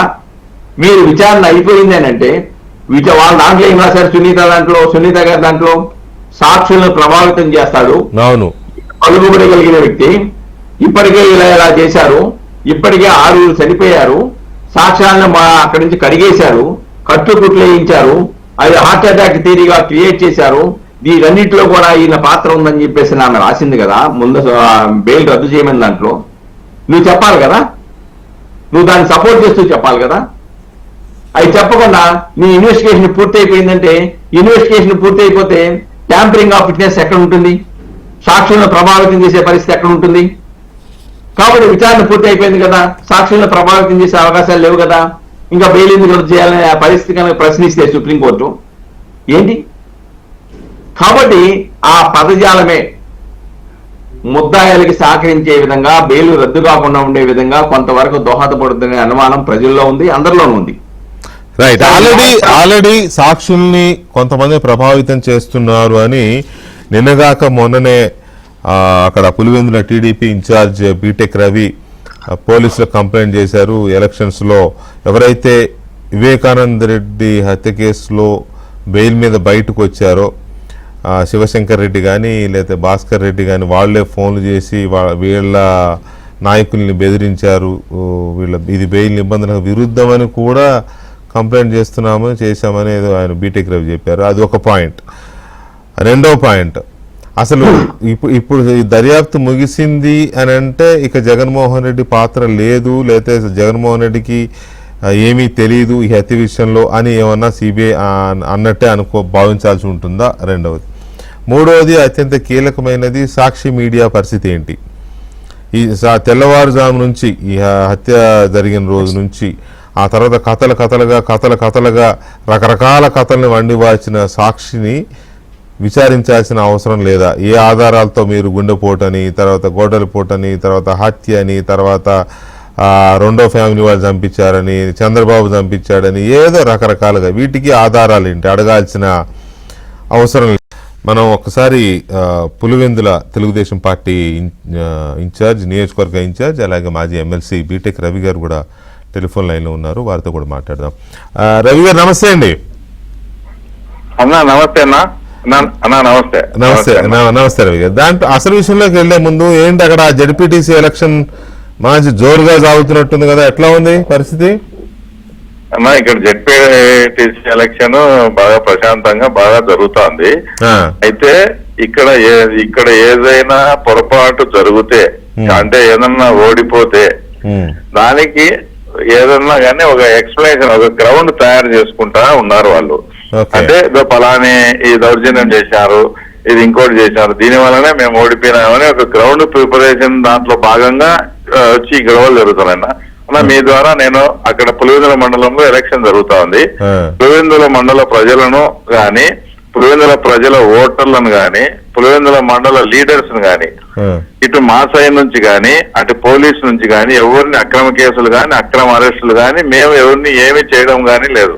మీరు విచారణ అయిపోయింది అని అంటే వాళ్ళ దాంట్లో ఏం రాశారు? సునీత గారి దాంట్లో సాక్షులను ప్రభావితం చేస్తాడు, పలుకుబడి కలిగిన వ్యక్తి, ఇప్పటికే ఇలా చేశారు, ఇప్పటికే 6 చనిపోయారు, సాక్ష్యాలను అక్కడి నుంచి కడిగేశారు, కట్లు వేయించారు, అది హార్ట్ అటాక్ థియరీగా క్రియేట్ చేశారు, వీటన్నిటిలో కూడా ఈయన పాత్ర ఉందని చెప్పేసి ఆమె రాసింది కదా ముందు బెయిల్ రద్దు చేయమని. దాంట్లో నువ్వు చెప్పాలి కదా, నువ్వు దాన్ని సపోర్ట్ చేస్తూ చెప్పాలి కదా. అవి చెప్పకుండా నీ ఇన్వెస్టిగేషన్ పూర్తి అయిపోయిందంటే, ఇన్వెస్టిగేషన్ పూర్తి అయిపోతే ట్యాంపరింగ్ ఆఫ్ విట్నెస్ ఎక్కడ ఉంటుంది, సాక్షులను ప్రభావితం చేసే పరిస్థితి ఎక్కడ ఉంటుంది? కాబట్టి విచారణ పూర్తి అయిపోయింది కదా, సాక్షులను ప్రభావితం చేసే అవకాశాలు లేవు కదా, ఇంకా బెయిల్ ఎందుకు రద్దు చేయాలనే పరిస్థితి కనుక ప్రశ్నిస్తే సుప్రీంకోర్టు ఏంటి? కాబట్టి ఆ పదజాలమే ముద్దాయిలకి సహకరించే విధంగా, బెయిల్ రద్దు కాకుండా ఉండే విధంగా కొంతవరకు దోహదపడుతుందనే అనుమానం ప్రజల్లో ఉంది, అందరిలోనూ ఉంది.
రైట్. ఆల్రెడీ సాక్షుల్ని కొంతమంది ప్రభావితం చేస్తున్నారు అని నిన్నగాక మొన్ననే అక్కడ Pulivendula TDP incharge BTech Ravi పోలీసులకు కంప్లైంట్ చేశారు. ఎలక్షన్స్ లో ఎవరైతే వివేకానంద రెడ్డి హత్య కేసులో బెయిల్ మీద బయటకు వచ్చారో శివశంకర్ రెడ్డి కానీ లేదా భాస్కర్ రెడ్డి కానీ వాళ్లే ఫోన్లు చేసి వీళ్ళ నాయకుల్ని బెదిరించారు, ఇది బెయిల్ నిబంధనలకు విరుద్ధమని కూడా కంప్లైంట్ చేశామని ఏదో ఆయన బీటెక్ రవి చెప్పారు. అది ఒక పాయింట్. రెండో పాయింట్, అసలు ఇప్పుడు దర్యాప్తు ముగిసింది అని అంటే ఇక జగన్మోహన్ రెడ్డి పాత్ర లేదు, లేకపోతే జగన్మోహన్ రెడ్డికి ఏమీ తెలియదు ఈ హత్య విషయంలో అని ఏమన్నా సిబిఐ అన్నట్టే భావించాల్సి ఉంటుందా? రెండవది. మూడవది అత్యంత కీలకమైనది సాక్షి మీడియా పరిస్థితి ఏంటి? ఈ తెల్లవారుజాము నుంచి ఈ హత్య జరిగిన రోజు నుంచి ఆ తర్వాత కథలుగా రకరకాల కథల్ని వండివాల్చిన సాక్షిని విచారించాల్సిన అవసరం లేదా? ఏ ఆధారాలతో మీరు గుండెపోటని, తర్వాత గోడలిపోటని, తర్వాత హత్య అని, తర్వాత రెండో ఫ్యామిలీ వాళ్ళు చంపించారని, చంద్రబాబు చంపించాడని, ఏదో రకరకాలుగా వీటికి ఆధారాలు ఏంటి అడగాల్సిన అవసరం లేదు. మనం ఒకసారి పులివెందుల తెలుగుదేశం పార్టీ ఇన్ఛార్జ్, నియోజకవర్గ ఇన్ఛార్జ్, అలాగే మాజీ ఎమ్మెల్సీ బీటెక్ రవి గారు కూడా టెలిఫోన్ లైన్లో ఉన్నారు, వారితో కూడా మాట్లాడదాం. రవి గారు నమస్తే అండి.
అన్నా నమస్తే అన్నా. నమస్తే
నమస్తే రవి గారు. దాంట్లో అసలు విషయంలోకి వెళ్లే ముందు ఏంటి అక్కడ జడ్పీటీసీ ఎలక్షన్ మంచి జోరుగా సాగుతున్నట్టుంది కదా, ఎట్లా ఉంది పరిస్థితి?
అన్నా ఇక్కడ జడ్పీటీసీ ఎలక్షన్ బాగా ప్రశాంతంగా బాగా జరుగుతోంది. అయితే ఇక్కడ ఏదైనా పొరపాటు జరిగితే అంటే ఏదన్నా ఓడిపోతే దానికి ఏదన్నా కానీ ఒక ఎక్స్ప్లెనేషన్, ఒక గ్రౌండ్ తయారు చేసుకుంటా ఉన్నారు వాళ్ళు. అంటే పలాని ఈ దౌర్జన్యం చేశారు, ఇది ఇంకోటి చేశారు, దీని వల్లనే మేము ఓడిపోయినామని ఒక గ్రౌండ్ ప్రిపరేషన్ దాంట్లో భాగంగా వచ్చి ఈ గొడవలు జరుగుతున్నాయన్న. మీ ద్వారా నేను అక్కడ పులివెందుల మండలంలో ఎలక్షన్ జరుగుతా ఉంది. పులివెందుల మండల ప్రజలను గాని, పులివెందుల ప్రజల ఓటర్లను గాని, పులివెందుల మండల లీడర్స్ ను గాని, ఇటు మా సైడ్ నుంచి గాని అటు పోలీసు నుంచి గాని ఎవరిని అక్రమ కేసులు గాని అక్రమ అరెస్టులు గాని మేము ఎవరిని ఏమి చేయడం గాని లేదు.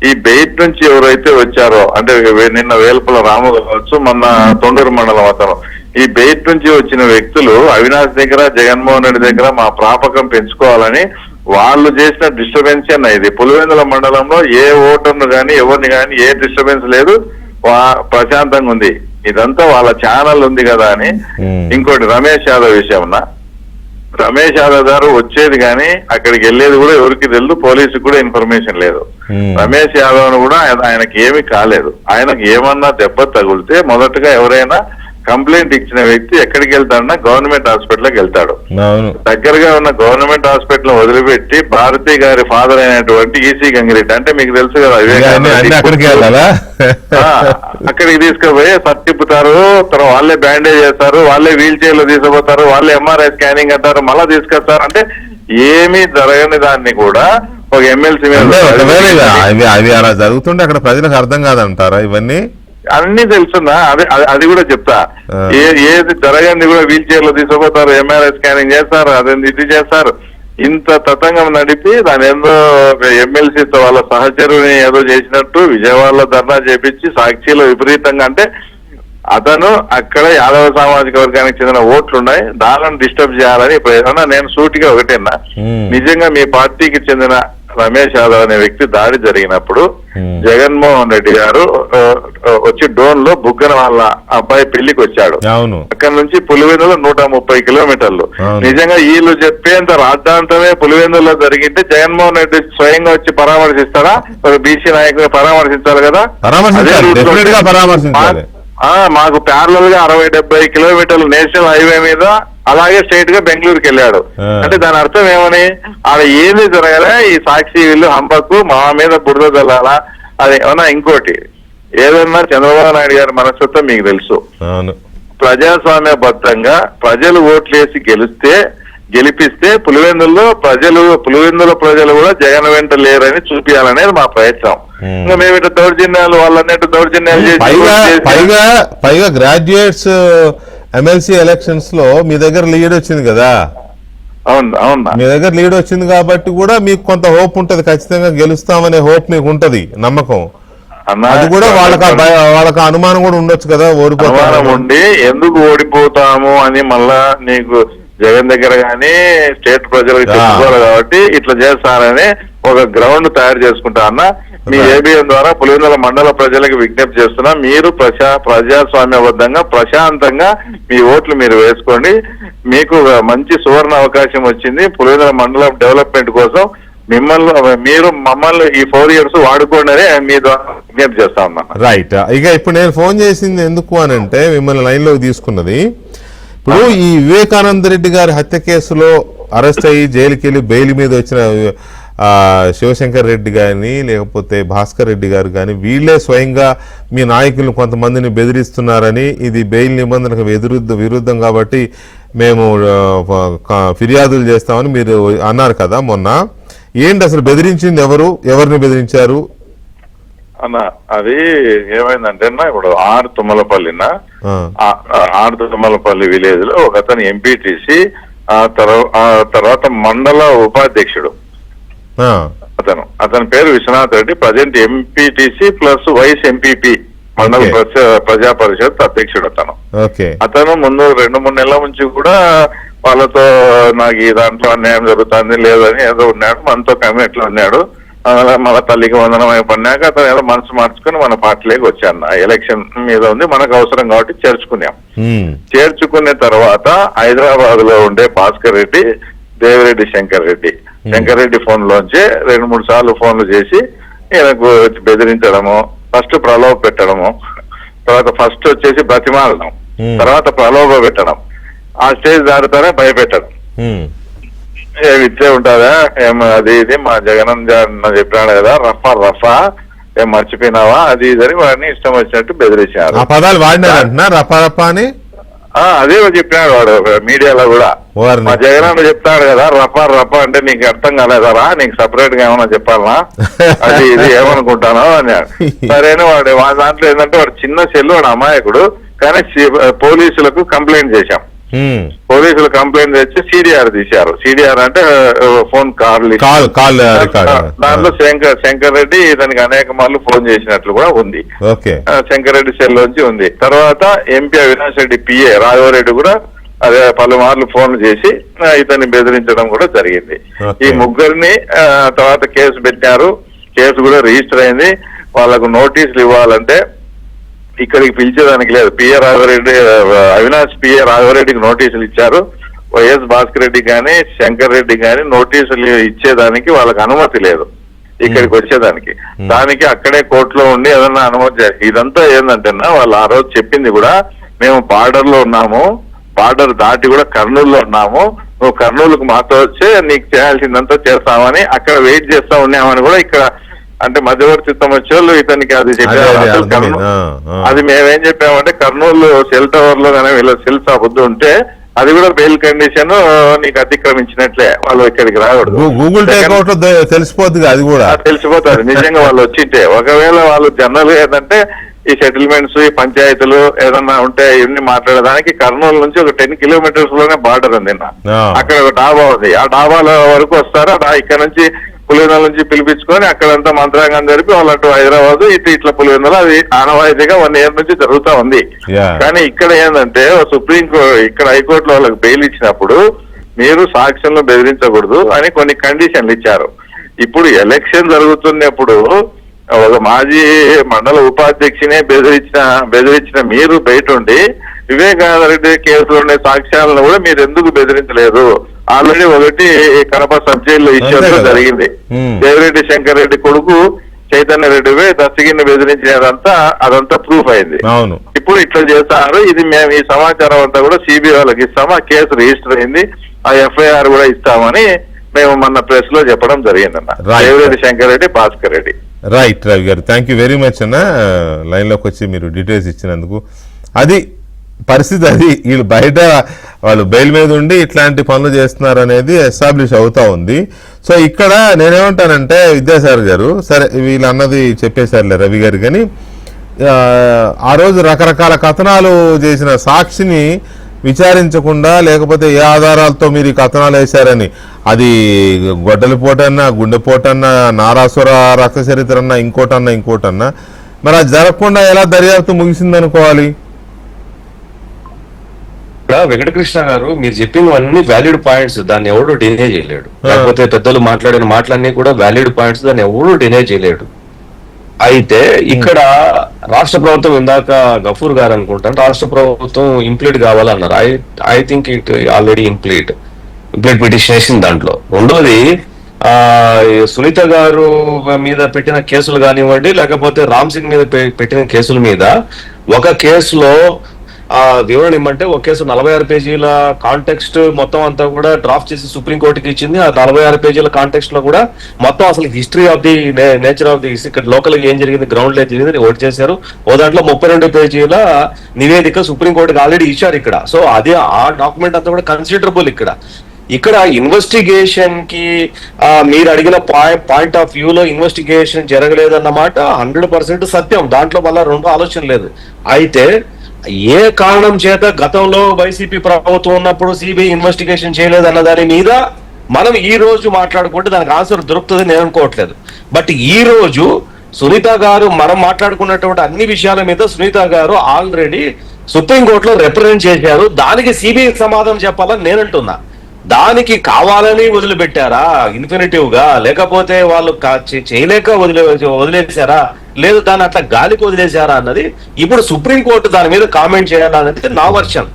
ఈ బెయిట్ నుంచి ఎవరైతే వచ్చారో అంటే నిన్న వేల్పుల రాము కావచ్చు, మొన్న తొండూరు మండలం అతను, ఈ బెయిట్ నుంచి వచ్చిన వ్యక్తులు అవినాష్ దగ్గర, జగన్మోహన్ రెడ్డి దగ్గర మా ప్రాపకం పెంచుకోవాలని వాళ్ళు చేసిన డిస్టర్బెన్స్ అన్న. ఇది పులివెందుల మండలంలో ఏ ఓటర్ను గాని ఎవరిని గాని ఏ డిస్టర్బెన్స్ లేదు, ప్రశాంతంగా ఉంది. ఇదంతా వాళ్ళ ఛానల్ ఉంది కదా అని. ఇంకోటి రమేష్ యాదవ్ విషయం, రమేష్ యాదవ్ గారు వచ్చేది కానీ అక్కడికి వెళ్ళేది కూడా ఎవరికి తెలియదు, పోలీసుకు కూడా ఇన్ఫర్మేషన్ లేదు. రమేష్ యాదవ్ కూడా ఆయనకి ఏమీ కాలేదు. ఆయనకు ఏమన్నా దెబ్బ తగిలితే మొదటగా ఎవరైనా కంప్లైంట్ ఇచ్చిన వ్యక్తి ఎక్కడికి వెళ్తాడన్నా గవర్నమెంట్ హాస్పిటల్కి వెళ్తాడు. దగ్గరగా ఉన్న గవర్నమెంట్ హాస్పిటల్ వదిలిపెట్టి భారతి గారి ఫాదర్ అయినటువంటి ఈసీ గంగిరెడ్డి, అంటే మీకు తెలుసు కదా అక్కడికి తీసుకుపోయి సర్టిప్పుతారు, తర్వాత వాళ్ళే బ్యాండేజ్ చేస్తారు, వాళ్ళే వీల్ చైర్ లో తీసుకుపోతారు, వాళ్ళే ఎంఆర్ఐ స్కానింగ్ అంటారు, మళ్ళా తీసుకొస్తారు. అంటే ఏమీ జరగని దాన్ని కూడా ఒక ఎమ్మెల్సీ మీద
అవి అలా జరుగుతుంటే అక్కడ ప్రజలకు అర్థం కాదంటారా? ఇవన్నీ
అన్ని తెలుసున్నా, అది కూడా చెప్తా. ఏది జరగంది కూడా వీల్ చైర్ లో తీసుకుపోతారు, ఎంఆర్ఐ స్కానింగ్ చేస్తారు, అదేంది ఇది చేస్తారు. ఇంత తతంగం నడిపి దాని ఏదో ఎమ్మెల్సీతో వాళ్ళ సహచరుని ఏదో చేసినట్టు విజయవాడలో ధర్నా చేపించి సాక్షిలో విపరీతంగా, అంటే అతను అక్కడ యాదవ సామాజిక వర్గానికి చెందిన ఓట్లున్నాయి, దానిని డిస్టర్బ్ చేయాలని ఇప్పుడు నేను సూటిగా ఒకటేనా, నిజంగా మీ పార్టీకి చెందిన రమేష్ యాదవ్ అనే వ్యక్తి దాడి జరిగినప్పుడు జగన్మోహన్ రెడ్డి గారు వచ్చి డోన్ లో బుగ్గన వాళ్ళ అబ్బాయి పెళ్లికి వచ్చాడు.
అవును.
అక్కడ నుంచి పులివెందులు 130 కిలోమీటర్లు. నిజంగా వీళ్ళు చెప్పేంత రాద్ధాంతమే పులివెందుల్లో జరిగితే జగన్మోహన్ రెడ్డి స్వయంగా వచ్చి పరామర్శిస్తారా? ఒక బీసీ నాయకులు పరామర్శించాలి కదా. మాకు ప్యారలల్ గా 60-70 కిలోమీటర్లు నేషనల్ హైవే మీద అలాగే స్ట్రైట్ గా బెంగళూరుకి వెళ్ళాడు. అంటే దాని అర్థం ఏమని, ఆడ ఏది జరగలే, ఈ సాక్షి వీళ్ళు హంపకు మా మీద బురద జల్లాలా, అది ఏమన్నా ఇంకోటి ఏదన్నా చంద్రబాబు నాయుడు గారి మనస్తత్వం మీకు తెలుసు. ప్రజాస్వామ్యబద్ధంగా ప్రజలు ఓట్లేసి గెలిపిస్తే పులివెందుల ప్రజలు కూడా జగన్ వెంట లేరని చూపించాలనేది మా ప్రయత్నం. ఇంకా మేము ఇట్లా దౌర్జన్యాలు వాళ్ళన్నట్టు దౌర్జన్యాలు
పైగా గ్రాడ్యుయేట్స్ ఎమ్మెల్సీ ఎలక్షన్స్ లో మీ దగ్గర లీడ్ వచ్చింది కదా.
అవును,
మీ దగ్గర లీడ్ వచ్చింది కాబట్టి కూడా మీకు కొంత హోప్ ఉంటది, ఖచ్చితంగా గెలుస్తామనే హోప్ మీకు ఉంటది, నమ్మకం. అది కూడా వాళ్ళకి అనుమానం కూడా ఉండొచ్చు కదా,
అనుమానం ఉండి ఎందుకు ఓడిపోతాము అని మళ్ళా నీకు జగన్ దగ్గర గానీ స్టేట్ ప్రజలకు చెప్పుకోవాలి కాబట్టి ఇట్లా చేస్తారని ఒక గ్రౌండ్ తయారు చేసుకుంటా అన్న. మీ ఏబిఎన్ ద్వారా పులివెందుల మండల ప్రజలకు విజ్ఞప్తి చేస్తున్నా, మీరు ప్రజాస్వామ్యబద్ధంగా ప్రశాంతంగా మీ ఓట్లు మీరు వేసుకోండి. మీకు మంచి సువర్ణ అవకాశం వచ్చింది పులివెందుల మండలం డెవలప్మెంట్ కోసం. మీరు మమ్మల్ని ఈ 4 years వాడుకోండి అని మీ ద్వారా విజ్ఞప్తి చేస్తా ఉన్నా.
రైట్. ఇక ఇప్పుడు నేను ఫోన్ చేసింది ఎందుకు అని అంటే, మిమ్మల్ని లైన్ లోకి తీసుకున్నది, ఇప్పుడు ఈ వివేకానంద రెడ్డి గారి హత్య కేసులో అరెస్ట్ అయ్యి జైలుకి వెళ్ళి బెయిల్ మీద వచ్చిన శివశంకర్ రెడ్డి గారిని లేకపోతే భాస్కర్ రెడ్డి గారు కానీ వీళ్ళే స్వయంగా మీ నాయకులను కొంతమందిని బెదిరిస్తున్నారని, ఇది బెయిల్ నిబంధనకు విరుద్ధం కాబట్టి మేము ఫిర్యాదులు చేస్తామని మీరు అన్నారు కదా మొన్న. ఏంటి అసలు బెదిరించింది ఎవరిని బెదిరించారు
అన్న? అది ఏమైందంటే ఇప్పుడు ఆర్ తుమ్మలపల్లి విలేజ్ లో ఒక అతను ఎంపీటీసీ, తర్వాత మండల ఉపాధ్యక్షుడు అతని పేరు Vishwanath Reddy, present MPTC plus vice MPP మండల ప్రజా పరిషత్ అధ్యక్షుడు అతను ముందు 2-3 నెలల నుంచి కూడా వాళ్ళతో నాకు ఈ దాంట్లో అన్యాయం జరుగుతుంది లేదని ఏదో ఉన్నాడు, మనతో కమిట్లో ఉన్నాడు. మన తల్లికి వందనం అయిపోయినాక అతను ఏదో మనసు మార్చుకుని మన పార్టీలోకి వచ్చాను. ఎలక్షన్ మీద ఉంది, మనకు అవసరం కాబట్టి చేర్చుకున్నాం. చేర్చుకున్న తర్వాత హైదరాబాద్ లో ఉండే భాస్కర్ రెడ్డి, దేవిరెడ్డి శంకర్ రెడ్డి ఫోన్ లోంచి 2-3 సార్లు ఫోన్లు చేసి ఈయనకు బెదిరించడము, ఫస్ట్ ప్రలోభ పెట్టడము, తర్వాత ఫస్ట్ వచ్చేసి బ్రతిమాలడం, తర్వాత ప్రలోభ పెట్టడం, ఆ స్టేజ్ దాటితోనే భయపెట్టడం. ఇట్లే ఉంటుందా అది ఇది మా జగన్ చెప్పినాడు కదా, రఫా ఏం మర్చిపోయినావా అది ఇదని వాడిని ఇష్టం వచ్చినట్టు బెదిరించారు.
ఆ పదాలు వాడినారంటున్నా, రఫా అని
అదే చెప్పినాడు వాడు మీడియాలో కూడా. మా జగన్ చెప్తాడు కదా రఫా అంటే నీకు అర్థం కాలేదరా, నీకు సపరేట్ గా ఏమన్నా చెప్పాలనా, అది ఇది ఏమనుకుంటానో అన్నాడు. సరేనా వాడి దాంట్లో ఏంటంటే వాడు చిన్న సెల్లు, వాడు అమాయకుడు. కానీ పోలీసులకు కంప్లైంట్ చేశాం. పోలీసులు కంప్లైంట్ తెచ్చి సిడిఆర్ తీశారు. సిడిఆర్ అంటే ఫోన్ కాల్. దాంట్లో శంకర్ రెడ్డి ఇతనికి అనేక మార్లు ఫోన్ చేసినట్లు కూడా ఉంది. శంకర్ రెడ్డి సెల్ నుంచి ఉంది. తర్వాత ఎంపీ అవినాష్ రెడ్డి పిఏ రాఘవరెడ్డి కూడా అదే పలుమార్లు ఫోన్ చేసి ఇతన్ని బెదిరించడం కూడా జరిగింది. ఈ ముగ్గురిని తర్వాత కేసు పెట్టారు. కేసు కూడా రిజిస్టర్ అయింది. వాళ్ళకు నోటీసులు ఇవ్వాలంటే ఇక్కడికి పిలిచేదానికి లేదు. అవినాష్ పిఏ రాఘవరెడ్డికి నోటీసులు ఇచ్చారు. వైఎస్ భాస్కర్ రెడ్డి కానీ శంకర్ రెడ్డి కానీ నోటీసులు ఇచ్చేదానికి వాళ్ళకి అనుమతి లేదు ఇక్కడికి వచ్చేదానికి. దానికి అక్కడే కోర్టులో ఉండి ఏదన్నా అనుమతి. ఇదంతా ఏంటంటే వాళ్ళు ఆ రోజు చెప్పింది కూడా, మేము బార్డర్ లో ఉన్నాము, బార్డర్ దాటి కూడా కర్నూలులో ఉన్నాము, నువ్వు కర్నూలుకు మాతో వచ్చి నీకు చేయాల్సిందంతా చేస్తామని అక్కడ వెయిట్ చేస్తా ఉన్నామని కూడా ఇక్కడ అంటే మధ్యవర్తిత్వం వచ్చేవాళ్ళు ఇతనికి అది చెప్పారు. అది మేమేం చెప్పామంటే కర్నూలు సెల్ టవర్ లో కానీ వీళ్ళ సెల్స్ అబద్ధం ఉంటే అది కూడా బెయిల్ కండిషన్ నీకు అతిక్రమించినట్లే, వాళ్ళు ఇక్కడికి రాకూడదు.
గూగుల్ టేక్అవుట్ తెలిసిపోతుంది, అది కూడా
తెలిసిపోతుంది నిజంగా వాళ్ళు వచ్చింటే. ఒకవేళ వాళ్ళు జనరల్ గా ఏంటంటే ఈ సెటిల్మెంట్స్, ఈ పంచాయతీలు ఏదన్నా ఉంటే ఇవన్నీ మాట్లాడడానికి కర్నూలు నుంచి ఒక 10 kilometers లోనే బార్డర్ ఉంది. అక్కడ ఒక డాబా ఉంది. ఆ డాబాల వరకు వస్తారు. ఇక్కడ నుంచి పులివెందుల నుంచి పిలిపించుకొని అక్కడంతా మంత్రాంగం జరిపి వాళ్ళంటూ హైదరాబాద్ ఇట్లా పులివెందుల అది ఆనవాయితీగా 1 year నుంచి జరుగుతా ఉంది. కానీ ఇక్కడ ఏంటంటే ఇక్కడ హైకోర్టులో వాళ్ళకి బెయిల్ ఇచ్చినప్పుడు మీరు సాక్ష్యంలో బెదిరించకూడదు అని కొన్ని కండిషన్లు ఇచ్చారు. ఇప్పుడు ఎలక్షన్ జరుగుతున్నప్పుడు ఒక మాజీ మండల ఉపాధ్యక్షునే బెదిరించిన మీరు బయట ఉండి వివేకానంద రెడ్డి కేసులో ఉండే సాక్ష్యాలను కూడా మీరు ఎందుకు బెదిరించలేదు? ఆల్రెడీ ఒకటి కడప సబ్ జైల్లో ఇచ్చేందుకు జరిగింది. దేవిరెడ్డి శంకర్ రెడ్డి కొడుకు చైతన్య రెడ్డివే దస్తగిరిని బెదిరించినదంతా అదంతా ప్రూఫ్ అయింది. ఇప్పుడు ఇట్లా చేస్తారు. ఇది మేము ఈ సమాచారం అంతా కూడా సిబిఐ వాళ్ళకి ఇస్తాము, ఆ కేసు రిజిస్టర్ అయింది, ఆ ఎఫ్ఐఆర్ కూడా ఇస్తామని మేము మొన్న ప్రెస్ లో చెప్పడం జరిగిందన్న. దేవిరెడ్డి శంకర్ రెడ్డి, భాస్కర్ రెడ్డి.
రైట్ రవి గారు, థ్యాంక్ యూ వెరీ మచ్ అన్న, లైన్లోకి వచ్చి మీరు డీటెయిల్స్ ఇచ్చినందుకు. అది పరిస్థితి, అది వీళ్ళు బయట వాళ్ళు బెయిల్ మీద ఉండి ఇట్లాంటి పనులు చేస్తున్నారు అనేది ఎస్టాబ్లిష్ అవుతా ఉంది. సో ఇక్కడ నేనేమంటానంటే విద్యాసాగర్ గారు, సరే వీళ్ళు అన్నది చెప్పేశారులే రవి గారు, కానీ ఆ రోజు రకరకాల కథనాలు చేసిన సాక్షిని విచారించకుండా, లేకపోతే ఏ ఆధారాలతో మీరు ఈ కథనాలు వేశారని, అది గొడ్డలిపోటన్నా, గుండెపోటన్నా, నారాసుర రక్త చరిత్ర అన్నా, ఇంకోటన్నా, మరి అది జరగకుండా ఎలా దర్యాప్తు ముగిసిందనుకోవాలి?
వెంకటకృష్ణ గారు, మీరు చెప్పినవన్నీ వ్యాలిడ్ పాయింట్స్, దాన్ని ఎవడు డినే చేయలేడు. లేకపోతే పెద్దలు మాట్లాడిన మాటలన్నీ కూడా వ్యాలిడ్ పాయింట్స్, దాన్ని ఎవడు డినే చేయలేడు. అయితే ఇక్కడ రాష్ట్ర ప్రభుత్వం, ఇందాక గఫూర్ గారు అనుకుంటాను, రాష్ట్ర ప్రభుత్వం ఇంప్లీట్ కావాలన్నారు. I think it already implead petition వేసింది దాంట్లో. రెండోది, సునీత గారు మీద పెట్టిన కేసులు కానివ్వండి, లేకపోతే రామ్ సింగ్ మీద పెట్టిన కేసుల మీద ఒక కేసులో వివరణ ఇమ్మంటే ఒక కేసు 46 పేజీల కాంటెక్స్ట్ మొత్తం అంతా కూడా డ్రాఫ్ట్ చేసి సుప్రీంకోర్టుకి ఇచ్చింది. ఆ 46 పేజీల కాంటెక్స్ట్ లో కూడా మొత్తం అసలు history of the nature of the ఇక్కడ లోకల్ ఏం జరిగింది, గ్రౌండ్ లో ఏం జరిగింది ఓట్ చేశారు. ఓ దాంట్లో 32 పేజీల నివేదిక సుప్రీంకోర్టుకి ఆల్రెడీ ఇచ్చారు ఇక్కడ. సో అదే ఆ డాక్యుమెంట్ అంతా కూడా కన్సిడరబుల్. ఇక్కడ ఇన్వెస్టిగేషన్ కి మీరు అడిగిన పాయింట్ ఆఫ్ వ్యూలో ఇన్వెస్టిగేషన్ జరగలేదన్నమాట 100% సత్యం. దాంట్లో మళ్ళీ రెండు ఆలోచన లేదు. అయితే ఏ కారణం చేత గతంలో వైసీపీ ప్రభుత్వం ఉన్నప్పుడు సిబిఐ ఇన్వెస్టిగేషన్ చేయలేదన్న దాని మీద మనం ఈ రోజు మాట్లాడుకుంటే దానికి ఆన్సర్ దొరుకుతుంది నేను అనుకోవట్లేదు. బట్ ఈ రోజు సునీత గారు, మనం మాట్లాడుకున్నటువంటి అన్ని విషయాల మీద సునీత గారు ఆల్రెడీ సుప్రీంకోర్టులో రిప్రజెంట్ చేశారు. దానికి సిబిఐ సమాధానం చెప్పాలని నేను అంటున్నా. దానికి కావాలని వదిలిపెట్టారా ఇన్ఫినిటివ్ గా, లేకపోతే వాళ్ళు చేయలేక వదిలేసారా, లేదు దాన్ని అట్లా గాలికి వదిలేశారా అన్నది ఇప్పుడు సుప్రీంకోర్టు దాని మీద కామెంట్ చేయాలనేది నా వర్షన్.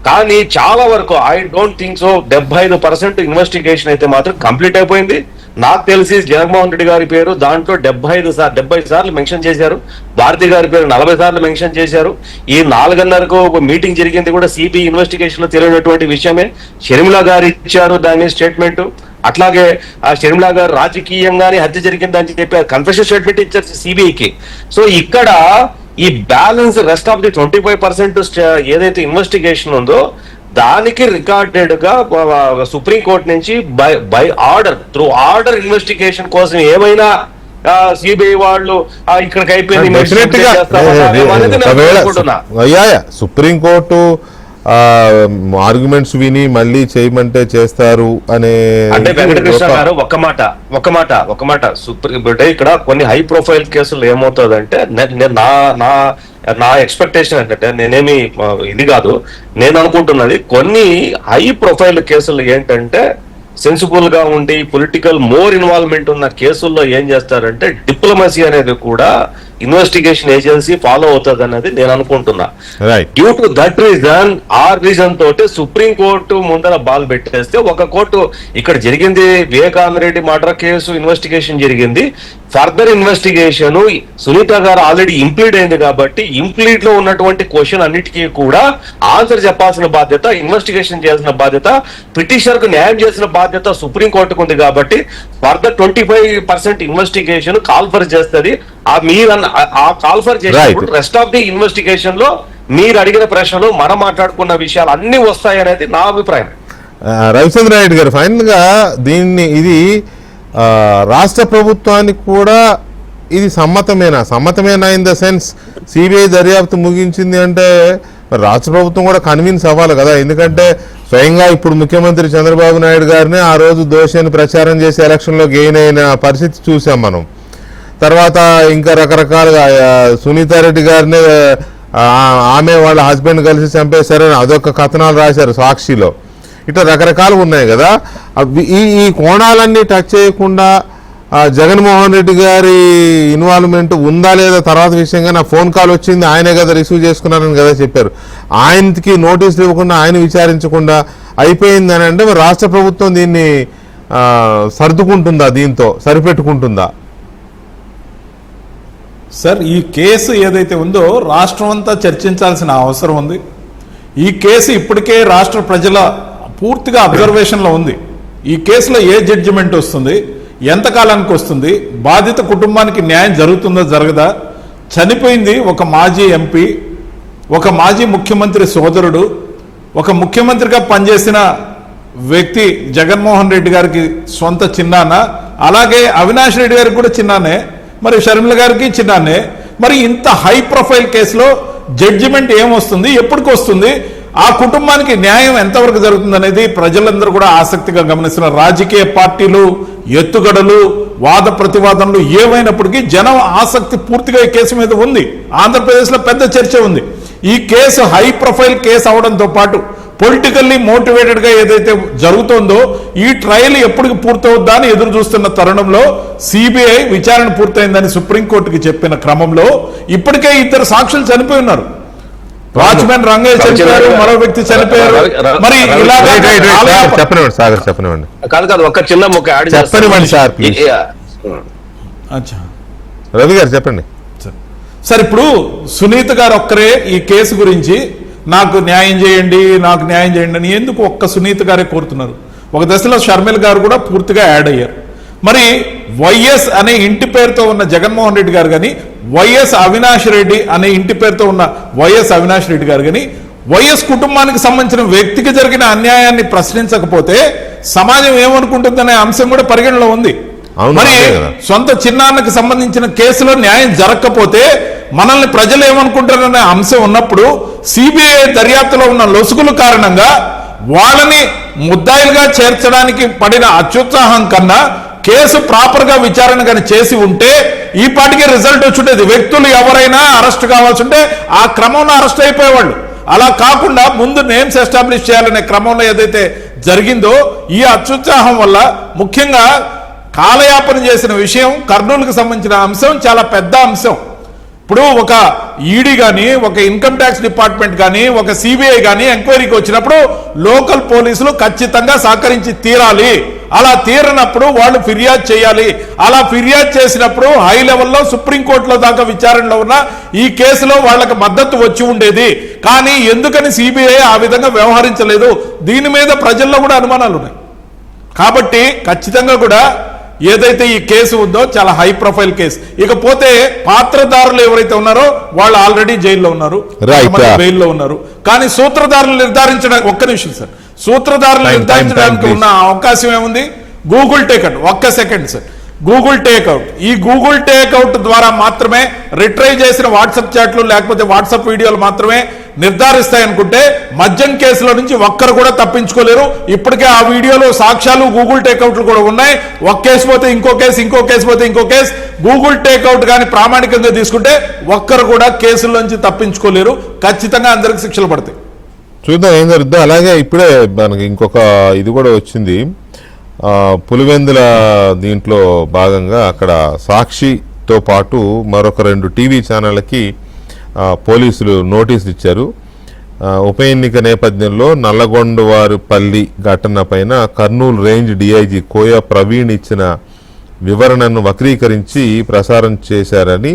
కానీ చాలా వరకు I don't think so. 75% investigation అయితే మాత్రం కంప్లీట్ అయిపోయింది. నాకు తెలిసి జగన్మోహన్ రెడ్డి గారి పేరు దాంట్లో 70 సార్లు మెన్షన్ చేశారు. భారతి గారి పేరు 40 సార్లు మెన్షన్ చేశారు. ఈ 4:30కు మీటింగ్ జరిగింది కూడా సిబిఐ ఇన్వెస్టిగేషన్ లో తెలియనటువంటి విషయమే. షర్మిల గారు ఇచ్చారు దాని స్టేట్మెంట్. అట్లాగే ఆ షర్మిల గారు రాజకీయంగానే హత్య జరిగిందని చెప్పి కన్ఫెషన్ స్టేట్మెంట్ ఇచ్చారు సిబిఐకి. సో ఇక్కడ ఈ బ్యాలెన్స్ రెస్ట్ ఆఫ్ ది 25% ఏదైతే ఇన్వెస్టిగేషన్ ఉందో దానికి రికార్డెడ్ గా సుప్రీంకోర్టు నుంచి by order, through order investigation కోసం ఏమైనా సిబిఐ వాళ్ళు ఇక్కడికి అయిపోయింది
సుప్రీంకోర్టు ఆర్గ్యుమెంట్స్ విని మళ్ళీ చేయమంటే చేస్తారు అనే. అంటే
వెంకటకృష్ణ గారు ఒక మాట సుప్రీం ఇక్కడ కొన్ని హై ప్రొఫైల్ కేసులు ఏమవుతుందంటే నా ఎక్స్పెక్టేషన్ ఏంటంటే, నేనేమి ఇది కాదు, నేను అనుకుంటున్నది కొన్ని హై ప్రొఫైల్ కేసులు ఏంటంటే సెన్సిబుల్ గా ఉండి పొలిటికల్ మోర్ ఇన్వాల్వ్మెంట్ ఉన్న కేసుల్లో ఏం చేస్తారంటే డిప్లొమసీ అనేది కూడా ఇన్వెస్టిగేషన్ ఏజెన్సీ ఫాలో అవుతుంది అనేది నేను అనుకుంటున్నా. డ్యూ టు దట్ రీజన్ తోటి సుప్రీం కోర్టు ముందర బాల్ పెట్టేస్తే ఒక కోర్టు ఇక్కడ జరిగింది Vivekananda Reddy murder case investigation జరిగింది. ఫర్దర్ ఇన్వెస్టిగేషన్ సునీత గారు ఆల్రెడీ ఇంప్లీడ్ అయింది కాబట్టి ఇంప్లీడ్ లో ఉన్నటువంటి క్వశ్చన్ అన్నిటికీ కూడా ఆన్సర్ చెప్పాల్సిన బాధ్యత, ఇన్వెస్టిగేషన్ చేయాల్సిన బాధ్యత, పిటిషనర్ కు న్యాయం చేసిన బాధ్యత సుప్రీం కోర్టుకు ఉంది. కాబట్టి ఫర్దర్ 25% ఇన్వెస్టిగేషన్ కాల్ఫర్ చేస్తుంది. ఆ కాల్ఫర్ చేసినప్పుడు రెస్ట్ ఆఫ్ ది ఇన్వెస్టిగేషన్ లో మీరు అడిగిన ప్రశ్నలు, మనం మాట్లాడుకున్న విషయాలు అన్ని వస్తాయి అనేది నా అభిప్రాయం.
రవిచంద్ర రెడ్డి గారు, ఫైనల్ గా ఇది రాష్ట్ర ప్రభుత్వానికి కూడా ఇది సమ్మతమేనా ఇన్ ద సెన్స్ సిబిఐ దర్యాప్తు ముగించింది అంటే రాష్ట్ర ప్రభుత్వం కూడా కన్విన్స్ అవ్వాలి కదా. ఎందుకంటే స్వయంగా ఇప్పుడు ముఖ్యమంత్రి చంద్రబాబు నాయుడు గారిని ఆ రోజు దోషి అని ప్రచారం చేసి ఎలక్షన్లో గెయిన్ అయిన పరిస్థితి చూసాం మనం. తర్వాత ఇంకా రకరకాలుగా సునీతారెడ్డి గారిని ఆమె వాళ్ళ హస్బెండ్ కలిసి చంపేశారని అదొక కథనాలు రాశారు సాక్షిలో. ఇట్లా రకరకాలు ఉన్నాయి కదా. ఈ కోణాలన్నీ టచ్ చేయకుండా జగన్మోహన్ రెడ్డి గారి ఇన్వాల్వ్మెంట్ ఉందా లేదా తర్వాత విషయంగా నా ఫోన్ కాల్ వచ్చింది, ఆయనే కదా రిసీవ్ చేసుకున్నారని కదా చెప్పారు. ఆయనకి నోటీసులు ఇవ్వకుండా, ఆయన విచారించకుండా అయిపోయింది అని అంటే రాష్ట్ర ప్రభుత్వం దీన్ని సర్దుకుంటుందా, దీంతో సరిపెట్టుకుంటుందా?
సార్, ఈ కేసు ఏదైతే ఉందో రాష్ట్రం అంతా చర్చించాల్సిన అవసరం ఉంది. ఈ కేసు ఇప్పటికే రాష్ట్ర ప్రజల పూర్తిగా అబ్జర్వేషన్లో ఉంది. ఈ కేసులో ఏ జడ్జిమెంట్ వస్తుంది, ఎంతకాలానికి వస్తుంది, బాధిత కుటుంబానికి న్యాయం జరుగుతుందో జరగదా, చనిపోయింది ఒక మాజీ ఎంపీ, ఒక మాజీ ముఖ్యమంత్రి సోదరుడు, ఒక ముఖ్యమంత్రిగా పనిచేసిన వ్యక్తి జగన్మోహన్ రెడ్డి గారికి సొంత చిన్నాన్న, అలాగే అవినాష్ రెడ్డి గారికి కూడా చిన్నానే, మరి షర్మిల గారికి చిన్నానే. మరి ఇంత హై ప్రొఫైల్ కేసులో జడ్జిమెంట్ ఏమొస్తుంది, ఎప్పటికి వస్తుంది, ఆ కుటుంబానికి న్యాయం ఎంతవరకు జరుగుతుంది అనేది ప్రజలందరూ కూడా ఆసక్తిగా గమనిస్తున్నారు. రాజకీయ పార్టీలు ఎత్తుగడలు, వాద ప్రతివాదనలు ఏమైనప్పటికీ జనం ఆసక్తి పూర్తిగా ఈ కేసు మీద ఉంది. ఆంధ్రప్రదేశ్లో పెద్ద చర్చ ఉంది. ఈ కేసు హై ప్రొఫైల్ కేసు అవడంతో పాటు పొలిటికల్లీ మోటివేటెడ్ గా ఏదైతే జరుగుతుందో ఈ ట్రయల్ ఎప్పటికి పూర్తవుద్దా అని ఎదురు చూస్తున్న తరుణంలో సిబిఐ విచారణ పూర్తయిందని సుప్రీంకోర్టుకి చెప్పిన క్రమంలో ఇప్పటికే 2 సాక్షులు చనిపోయి ఉన్నారు. వాచ్మెన్ రంగయ్య చనిపోయారు, మరో వ్యక్తి చనిపోయారు. మరి
చెప్పనివ్వండి సాగర్, చెప్పనివ్వండి.
కాదు ఒక చిన్న ముక్క
చెప్పనివ్వండి సార్, రవి గారు చెప్పండి
సార్. ఇప్పుడు సునీత గారు ఒక్కరే ఈ కేసు గురించి నాకు న్యాయం చేయండి, నాకు న్యాయం చేయండి అని ఎందుకు ఒక్క సునీత గారే కోరుతున్నారు? ఒక దశలో షర్మిల గారు కూడా పూర్తిగా యాడ్ అయ్యారు. మరి వైఎస్ అనే ఇంటి పేరుతో ఉన్న జగన్మోహన్ రెడ్డి గారు కానీ, వైఎస్ అవినాష్ రెడ్డి అనే ఇంటి పేరుతో ఉన్న వైఎస్ అవినాష్ రెడ్డి గారు కానీ వైఎస్ కుటుంబానికి సంబంధించిన వ్యక్తికి జరిగిన అన్యాయాన్ని ప్రశ్నించకపోతే సమాజం ఏమనుకుంటుందనే అంశం కూడా పరిగణలో ఉంది. మరి సొంత చిన్నాన్నకి సంబంధించిన కేసులో న్యాయం జరగకపోతే మనల్ని ప్రజలు ఏమనుకుంటారనే అంశం ఉన్నప్పుడు సిబిఐ దర్యాప్తులో ఉన్న లొసుగుల కారణంగా వాళ్ళని ముద్దాయిలుగా చేర్చడానికి పడిన అత్యుత్సాహం కన్నా కేసు ప్రాపర్ గా విచారణ కానీ చేసి ఉంటే ఈ పాటికి రిజల్ట్ వచ్చుండేది. వ్యక్తులు ఎవరైనా అరెస్ట్ కావాల్సి ఉంటే ఆ క్రమంలో అరెస్ట్ అయిపోయేవాళ్ళు. అలా కాకుండా ముందు నేమ్స్ ఎస్టాబ్లిష్ చేయాలనే క్రమంలో ఏదైతే జరిగిందో ఈ అత్యుత్సాహం వల్ల ముఖ్యంగా కాలయాపన చేసిన విషయం, కర్నూలుకు సంబంధించిన అంశం చాలా పెద్ద అంశం. ఇప్పుడు ఒక ఈడీ కానీ, ఒక ఇన్కమ్ ట్యాక్స్ డిపార్ట్మెంట్ కానీ, ఒక సిబిఐ కానీ ఎంక్వైరీకి వచ్చినప్పుడు లోకల్ పోలీసులు ఖచ్చితంగా సహకరించి తీరాలి. అలా తీరనప్పుడు వాళ్ళు ఫిర్యాదు చేయాలి. అలా ఫిర్యాదు చేసినప్పుడు హై లెవెల్లో సుప్రీంకోర్టులో దాకా విచారణలో ఉన్న ఈ కేసులో వాళ్ళకి మద్దతు వచ్చి ఉండేది. కానీ ఎందుకని సిబిఐ ఆ విధంగా వ్యవహరించలేదు? దీని మీద ప్రజల్లో కూడా అనుమానాలు ఉన్నాయి. కాబట్టి ఖచ్చితంగా కూడా ఏదైతే ఈ కేసు ఉందో చాలా హై ప్రొఫైల్ కేసు. ఇకపోతే పాత్రదారులు ఎవరైతే ఉన్నారో వాళ్ళు ఆల్రెడీ జైల్లో ఉన్నారు, బెయిల్లో ఉన్నారు. కానీ సూత్రధారులు నిర్ధారించడానికి ఒక్క నిమిషం సార్, సూత్రధారులు నిర్ధారించడానికి ఉన్న అవకాశం ఏముంది? Google takeout. ఒక్క సెకండ్ సార్, గూగుల్ టేక్అవుట్. ఈ గూగుల్ టేక్అవుట్ ద్వారా మాత్రమే రిట్రైవ్ చేసిన వాట్సాప్ చాట్లు లేకపోతే వాట్సాప్ వీడియోలు మాత్రమే నిర్ధారిస్తాయనుకుంటే మద్యం కేసులో నుంచి ఒక్కరు కూడా తప్పించుకోలేరు. ఇప్పటికే ఆ వీడియోలో సాక్ష్యాలు గూగుల్ టేక్అవుట్లు కూడా ఉన్నాయి. ఒక కేసు పోతే ఇంకో కేసు, ఇంకో కేసు పోతే ఇంకో కేసు. గూగుల్ టేక్అవుట్ కానీ ప్రామాణికంగా తీసుకుంటే ఒక్కరు కూడా కేసుల్లోంచి తప్పించుకోలేరు. ఖచ్చితంగా అందరికి శిక్షలు పడతాయి.
చూద్దాం ఏం జరుగుతుందో. అలాగే ఇప్పుడే మనకి ఇంకొక ఇది కూడా వచ్చింది. పులివెందుల దీంట్లో భాగంగా అక్కడ సాక్షితో పాటు మరొక 2 టీవీ ఛానళ్ళకి పోలీసులు నోటీసులు ఇచ్చారు. ఉప ఎన్నిక నేపథ్యంలో నల్లగొండవారిపల్లి ఘటన పైన కర్నూలు రేంజ్ డిఐజీ కోయ ప్రవీణ్ ఇచ్చిన వివరణను వక్రీకరించి ప్రసారం చేశారని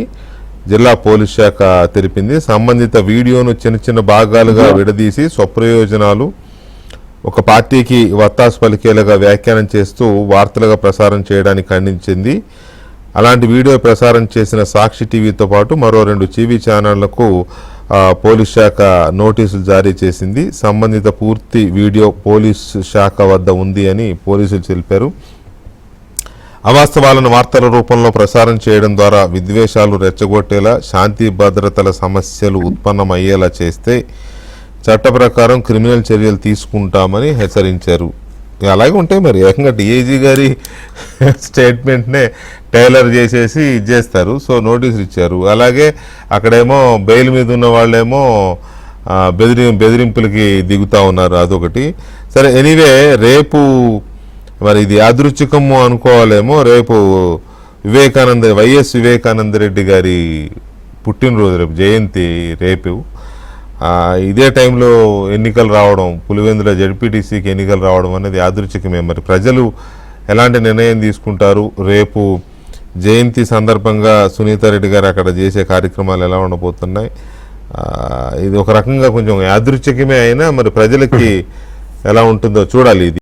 జిల్లా పోలీస్ శాఖ తెలిపింది. సంబంధిత వీడియోను చిన్న చిన్న భాగాలుగా విడదీసి స్వప్రయోజనాలు ఒక పార్టీకి వత్తాసు పలికేలాగా వ్యాఖ్యానం చేస్తూ వార్తలుగా ప్రసారం చేయడానికి ఖండించింది. అలాంటి వీడియో ప్రసారం చేసిన సాక్షి టీవీతో పాటు మరో 2 టీవీ ఛానళ్లకు పోలీస్ శాఖ నోటీసులు జారీ చేసింది. సంబంధిత పూర్తి వీడియో పోలీస్ శాఖ వద్ద ఉంది అని పోలీసులు తెలిపారు. అవాస్తవాలను వార్తల రూపంలో ప్రసారం చేయడం ద్వారా విద్వేషాలు రెచ్చగొట్టేలా, శాంతి భద్రతల సమస్యలు ఉత్పన్నమయ్యేలా చేస్తే చట్ట ప్రకారం క్రిమినల్ చర్యలు తీసుకుంటామని హెచ్చరించారు. అలాగే ఉంటాయి మరి. ఏకంగా డిఐజీ గారి స్టేట్మెంట్నే టైలర్ చేసేసి ఇచ్చేస్తారు. సో నోటీసులు ఇచ్చారు. అలాగే అక్కడేమో బెయిల్ మీద ఉన్న వాళ్ళేమో బెదిరింపులకి దిగుతూ ఉన్నారు. అదొకటి. సరే, ఎనీవే రేపు మరి ఇది యాదృచ్ఛికము అనుకోవాలేమో. రేపు వైఎస్ వివేకానంద రెడ్డి గారి పుట్టినరోజు, రేపు జయంతి రేపు. ఇదే టైంలో ఎన్నికలు రావడం, పులివెందుల జడ్పీటీసీకి ఎన్నికలు రావడం అనేది యాదృచ్ఛికమే. మరి ప్రజలు ఎలాంటి నిర్ణయం తీసుకుంటారు, రేపు జయంతి సందర్భంగా సునీతారెడ్డి గారు అక్కడ చేసే కార్యక్రమాలు ఎలా ఉండబోతున్నాయి, ఇది ఒక రకంగా కొంచెం యాదృచ్ఛికమే అయినా మరి ప్రజలకి ఎలా ఉంటుందో చూడాలి. ఇది